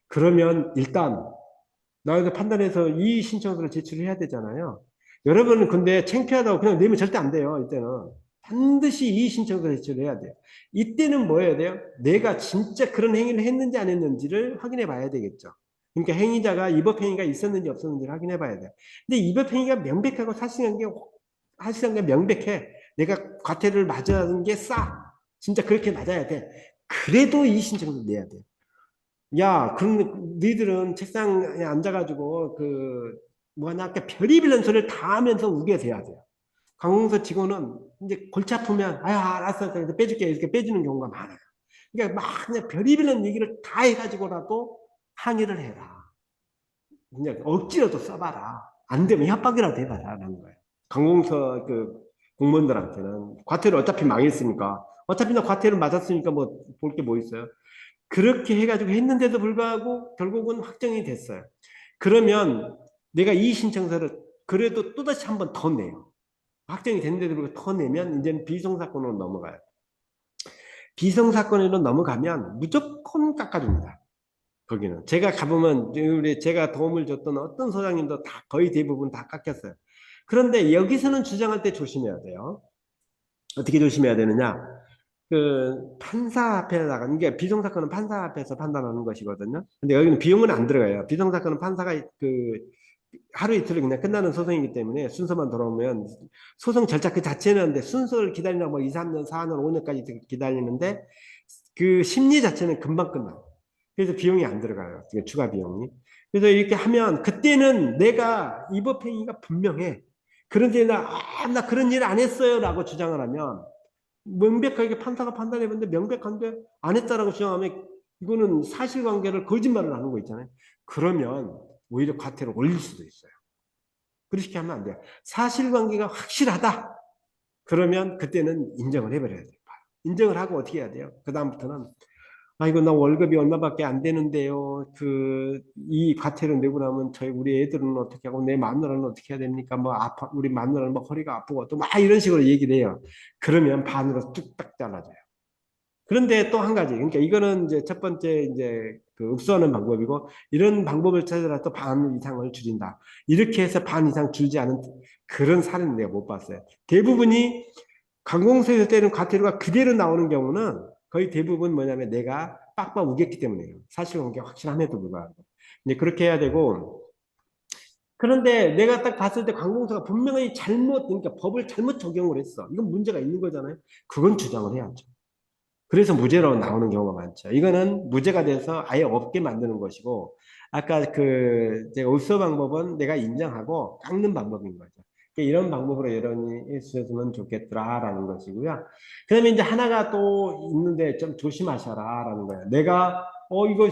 그러면 일단 나에게 판단해서 이 신청서를 제출해야 되잖아요. 여러분은 근데 창피하다고 그냥 내면 절대 안 돼요. 이때는 반드시 이 신청서를 제출해야 돼요. 이때는 뭐 해야 돼요? 내가 진짜 그런 행위를 했는지 안 했는지를 확인해 봐야 되겠죠. 그러니까 행위자가 위법 행위가 있었는지 없었는지를 확인해 봐야 돼요. 근데 위법 행위가 명백하고 사실관계 명백해. 내가 과태료를 맞아야 게 싸. 진짜 그렇게 맞아야 돼. 그래도 이 신청서 내야 돼. 야, 그럼 너희들은 책상에 앉아가지고 뭐냐, 별의별 소리를 다 하면서 우게 돼야 돼요. 관공서 직원은 이제 골치 아프면 알았어, 그래서 빼줄게 이렇게 빼주는 경우가 많아요. 그러니까 막 그냥 별의별 얘기를 다 해가지고라도 항의를 해라. 그냥 억지로도 써봐라. 안 되면 협박이라도 해봐라라는 거예요. 관공서 공무원들한테는 과태료 어차피 망했으니까 어차피 나 과태료 맞았으니까 뭐 볼 게 뭐 있어요. 그렇게 해가지고 했는데도 불구하고 결국은 확정이 됐어요. 그러면 내가 이 신청서를 그래도 또다시 한 번 더 내요. 확정이 됐는데도 불구하고 더 내면 이제는 비송사건으로 넘어가요. 비송사건으로 넘어가면 무조건 깎아줍니다. 거기는 제가 가보면 제가 도움을 줬던 어떤 소장님도 다 거의 대부분 다 깎였어요. 그런데 여기서는 주장할 때 조심해야 돼요. 어떻게 조심해야 되느냐? 그 판사 앞에 나가는 게 비정사건은 판사 앞에서 판단하는 것이거든요. 근데 여기는 비용은 안 들어가요. 비정사건은 판사가 그 하루 이틀에 그냥 끝나는 소송이기 때문에 순서만 돌아오면 소송 절차 그 자체는 한데 순서를 기다리려고 뭐 2, 3년, 4년, 5년까지 기다리는데 그 심리 자체는 금방 끝나요. 그래서 비용이 안 들어가요. 그 추가 비용이. 그래서 이렇게 하면 그때는 내가 위법행위가 분명해. 그런데 나 그런 일 안 했어요 라고 주장을 하면 명백하게 판사가 판단해봤는데 명백한데 안 했다라고 주장하면 이거는 사실관계를 거짓말을 하는 거 있잖아요. 그러면 오히려 과태를 올릴 수도 있어요. 그렇게 하면 안 돼요. 사실관계가 확실하다. 그러면 그때는 인정을 해버려야 돼요. 인정을 하고 어떻게 해야 돼요? 그 다음부터는 이거 나 월급이 얼마밖에 안 되는데요. 이 과태료 내고 나면 우리 애들은 어떻게 하고 내 마누라는 어떻게 해야 됩니까? 뭐 우리 마누라는 뭐 허리가 아프고 또 막 이런 식으로 얘기를 해요. 그러면 반으로 뚝딱 잘라줘요. 그런데 또 한 가지, 그러니까 이거는 이제 첫 번째 이제 그 읍소하는 방법이고 이런 방법을 찾아라 또 반 이상을 줄인다. 이렇게 해서 반 이상 줄지 않은 그런 사례는 내가 못 봤어요. 대부분이 관공서에서 때리는 과태료가 그대로 나오는 경우는 거의 대부분 뭐냐면 내가 빡빡 우겼기 때문에요. 사실관계가 확실함에도 불구하고. 이제 그렇게 해야 되고, 그런데 내가 딱 봤을 때 관공서가 분명히 그러니까 법을 잘못 적용을 했어. 이건 문제가 있는 거잖아요. 그건 주장을 해야죠. 그래서 무죄로 나오는 경우가 많죠. 이거는 무죄가 돼서 아예 없게 만드는 것이고, 아까 이제 올소 방법은 내가 인정하고 깎는 방법인 거죠. 그러니까 이런 방법으로 여론이 있으면 좋겠더라라는 것이고요. 그 다음에 이제 하나가 또 있는데 좀 조심하셔라라는 거예요. 내가, 이거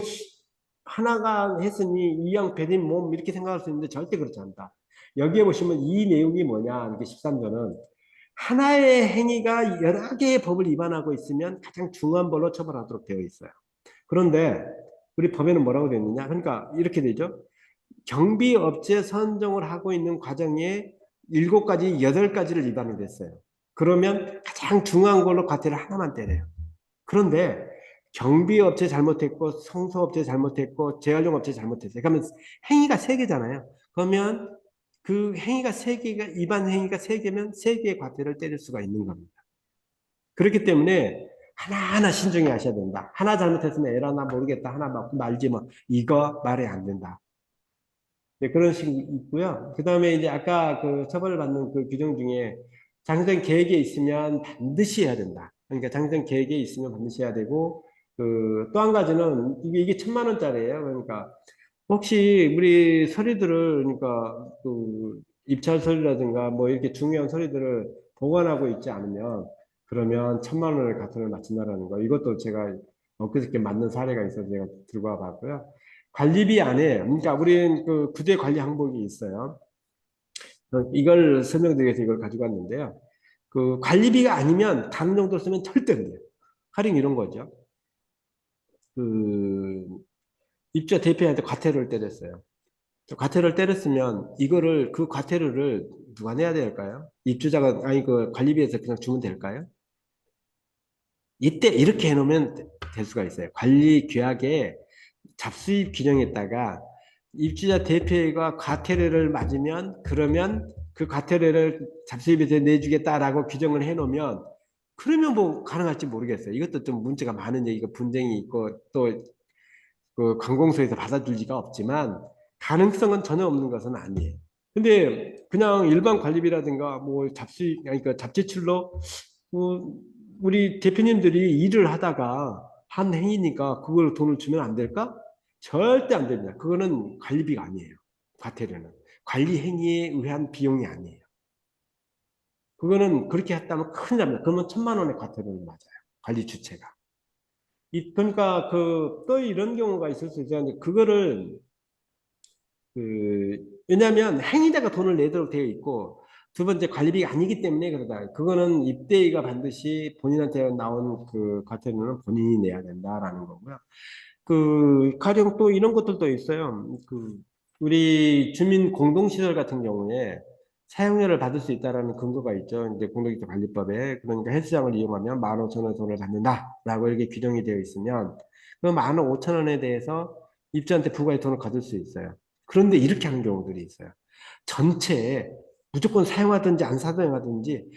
하나가 했으니 이양 배린 몸 이렇게 생각할 수 있는데 절대 그렇지 않다. 여기에 보시면 이 내용이 뭐냐, 이렇게 13조는 하나의 행위가 여러 개의 법을 위반하고 있으면 가장 중한 벌로 처벌하도록 되어 있어요. 그런데 우리 법에는 뭐라고 되어 있느냐? 그러니까 이렇게 되죠. 경비업체 선정을 하고 있는 과정에 7가지, 8가지를 위반이 됐어요. 그러면 가장 중한 걸로 과태료 하나만 때려요. 그런데 경비업체 잘못했고 성소업체 잘못했고 재활용업체 잘못했어요. 그러면 행위가 3개잖아요. 그러면 그 행위가 3개가 위반 행위가 3개면 3개의 과태료를 때릴 수가 있는 겁니다. 그렇기 때문에 하나하나 신중히 하셔야 된다. 하나 잘못했으면 에라 나 모르겠다. 하나 말지 뭐 이거 말이 안 된다. 네, 그런 식이 있고요. 그 다음에 이제 아까 그 처벌을 받는 그 규정 중에 장기적 계획에 있으면 반드시 해야 된다. 그러니까 장기적 계획에 있으면 반드시 해야 되고 그 또 한 가지는 이게 1,000만 원짜리예요. 그러니까 혹시 우리 서류들을 그러니까 그 입찰 서류라든가 뭐 이렇게 중요한 서류들을 보관하고 있지 않으면 그러면 1,000만 원을 과태료를 맞춘다라는 거. 이것도 제가 엊그저께 맞는 사례가 있어서 제가 들고 와봤고요. 관리비 안에 그러니까 우리는 그 부대 관리 항목이 있어요. 이걸 설명드리기 위해서 이걸 가지고 왔는데요. 그 관리비가 아니면 다른 정도 쓰면 절대 안 돼요. 할인 이런 거죠. 그 입주자 대표한테 과태료를 때렸어요. 과태료를 때렸으면 이거를 그 과태료를 누가 내야 될까요? 입주자가 아니 그 관리비에서 그냥 주면 될까요? 이때 이렇게 해놓으면 될 수가 있어요. 관리 규약에 잡수입 규정에다가 입주자 대표가 과태료를 맞으면 그러면 그 과태료를 잡수입에서 내주겠다라고 규정을 해놓으면 그러면 뭐 가능할지 모르겠어요. 이것도 좀 문제가 많은 얘기가 분쟁이 있고 또 그 관공서에서 받아줄 리가 없지만 가능성은 전혀 없는 것은 아니에요. 근데 그냥 일반 관리비라든가 뭐 잡수입 아니 그 잡지출로 우리 대표님들이 일을 하다가 한 행위니까 그걸 돈을 주면 안 될까? 절대 안 됩니다. 그거는 관리비가 아니에요. 과태료는. 관리 행위에 의한 비용이 아니에요. 그거는 그렇게 했다면 큰일 납니다. 그러면 1,000만 원의 과태료는 맞아요. 관리 주체가. 그러니까 또 이런 경우가 있을 수 있어요. 그거를 왜냐하면 행위자가 돈을 내도록 되어 있고 두 번째 관리비가 아니기 때문에 그러다. 그거는 입대위가 반드시 본인한테 나온 그 과태료는 본인이 내야 된다라는 거고요. 가령 또 이런 것들도 있어요. 우리 주민 공동시설 같은 경우에 사용료를 받을 수 있다라는 근거가 있죠. 이제 공동시설 관리법에. 그러니까 헬스장을 이용하면 15,000원 돈을 받는다라고 이렇게 규정이 되어 있으면 그 15,000원에 대해서 입주한테 부과의 돈을 거둘 수 있어요. 그런데 이렇게 하는 경우들이 있어요. 전체 무조건 사용하든지 안 사용하든지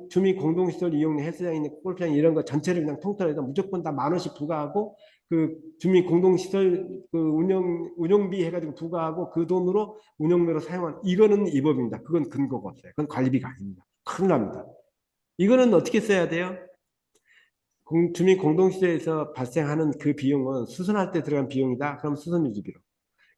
주민 공동시설 이용 헬스장 있는 골프장 이런 거 전체를 그냥 통틀어서 무조건 다 10,000원씩 부과하고 그 주민 공동시설 그 운영비 해가지고 부과하고 그 돈으로 운영료로 사용한 이거는 이 법입니다. 그건 근거가 없어요. 그건 관리비가 아닙니다. 큰일 납니다. 이거는 어떻게 써야 돼요? 주민 공동시설에서 발생하는 그 비용은 수선할 때 들어간 비용이다. 그럼 수선유지비로.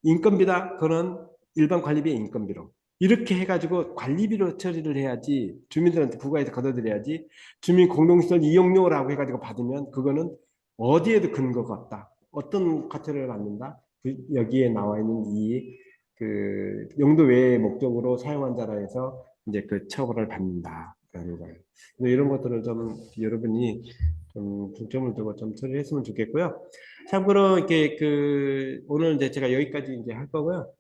인건비다. 그거는 일반 관리비의 인건비로. 이렇게 해가지고 관리비로 처리를 해야지 주민들한테 부과해서 걷어들여야지 주민 공동시설 이용료라고 해가지고 받으면 그거는 어디에도 근거가 없다. 어떤 과태료를 받는다? 여기에 나와 있는 이 그 용도 외의 목적으로 사용한 자라 해서 이제 그 처벌을 받는다. 그런 거예요. 이런 것들을 좀 여러분이 좀 중점을 두고 좀 처리했으면 좋겠고요. 참고로 이렇게 오늘 이제 제가 여기까지 이제 할 거고요.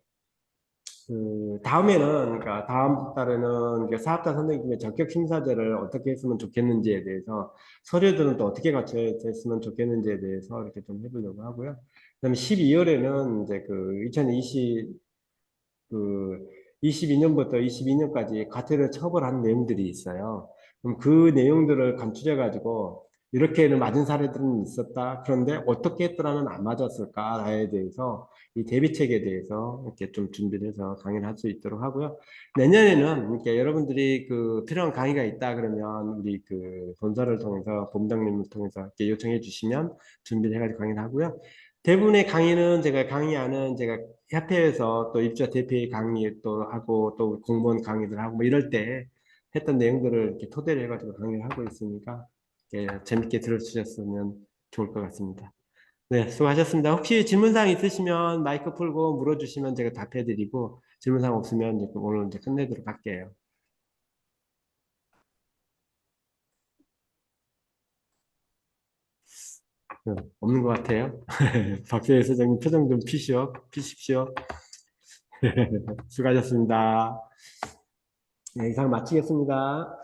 다음에는 그러니까 다음 달에는 이제 사업자 선정팀의 적격 심사제를 어떻게 했으면 좋겠는지에 대해서 서류들은 또 어떻게 갖춰졌으면 좋겠는지에 대해서 이렇게 좀 해보려고 하고요. 그다음에 12월에는 이제 22년부터 22년까지 과태료 처벌한 내용들이 있어요. 그럼 그 내용들을 간추려 가지고 이렇게는 맞은 사례들은 있었다. 그런데 어떻게 했더라면 안 맞았을까에 대해서 이 대비책에 대해서 이렇게 좀 준비를 해서 강의를 할 수 있도록 하고요. 내년에는 이렇게 여러분들이 필요한 강의가 있다 그러면 우리 본사를 통해서 본부장님을 통해서 이렇게 요청해 주시면 준비를 해가지고 강의를 하고요. 대부분의 강의는 제가 강의하는 제가 협회에서 또 입주자 대표의 강의 또 하고 또 공무원 강의를 하고 뭐 이럴 때 했던 내용들을 이렇게 토대로 해가지고 강의를 하고 있으니까 재밌게 들어주셨으면 좋을 것 같습니다. 네, 수고하셨습니다. 혹시 질문사항 있으시면 마이크 풀고 물어주시면 제가 답해드리고 질문사항 없으면 이제 오늘 이제 끝내도록 할게요. 없는 것 같아요. 박세혜 소장님 표정 좀 피십시오. 수고하셨습니다. 네, 이상 마치겠습니다.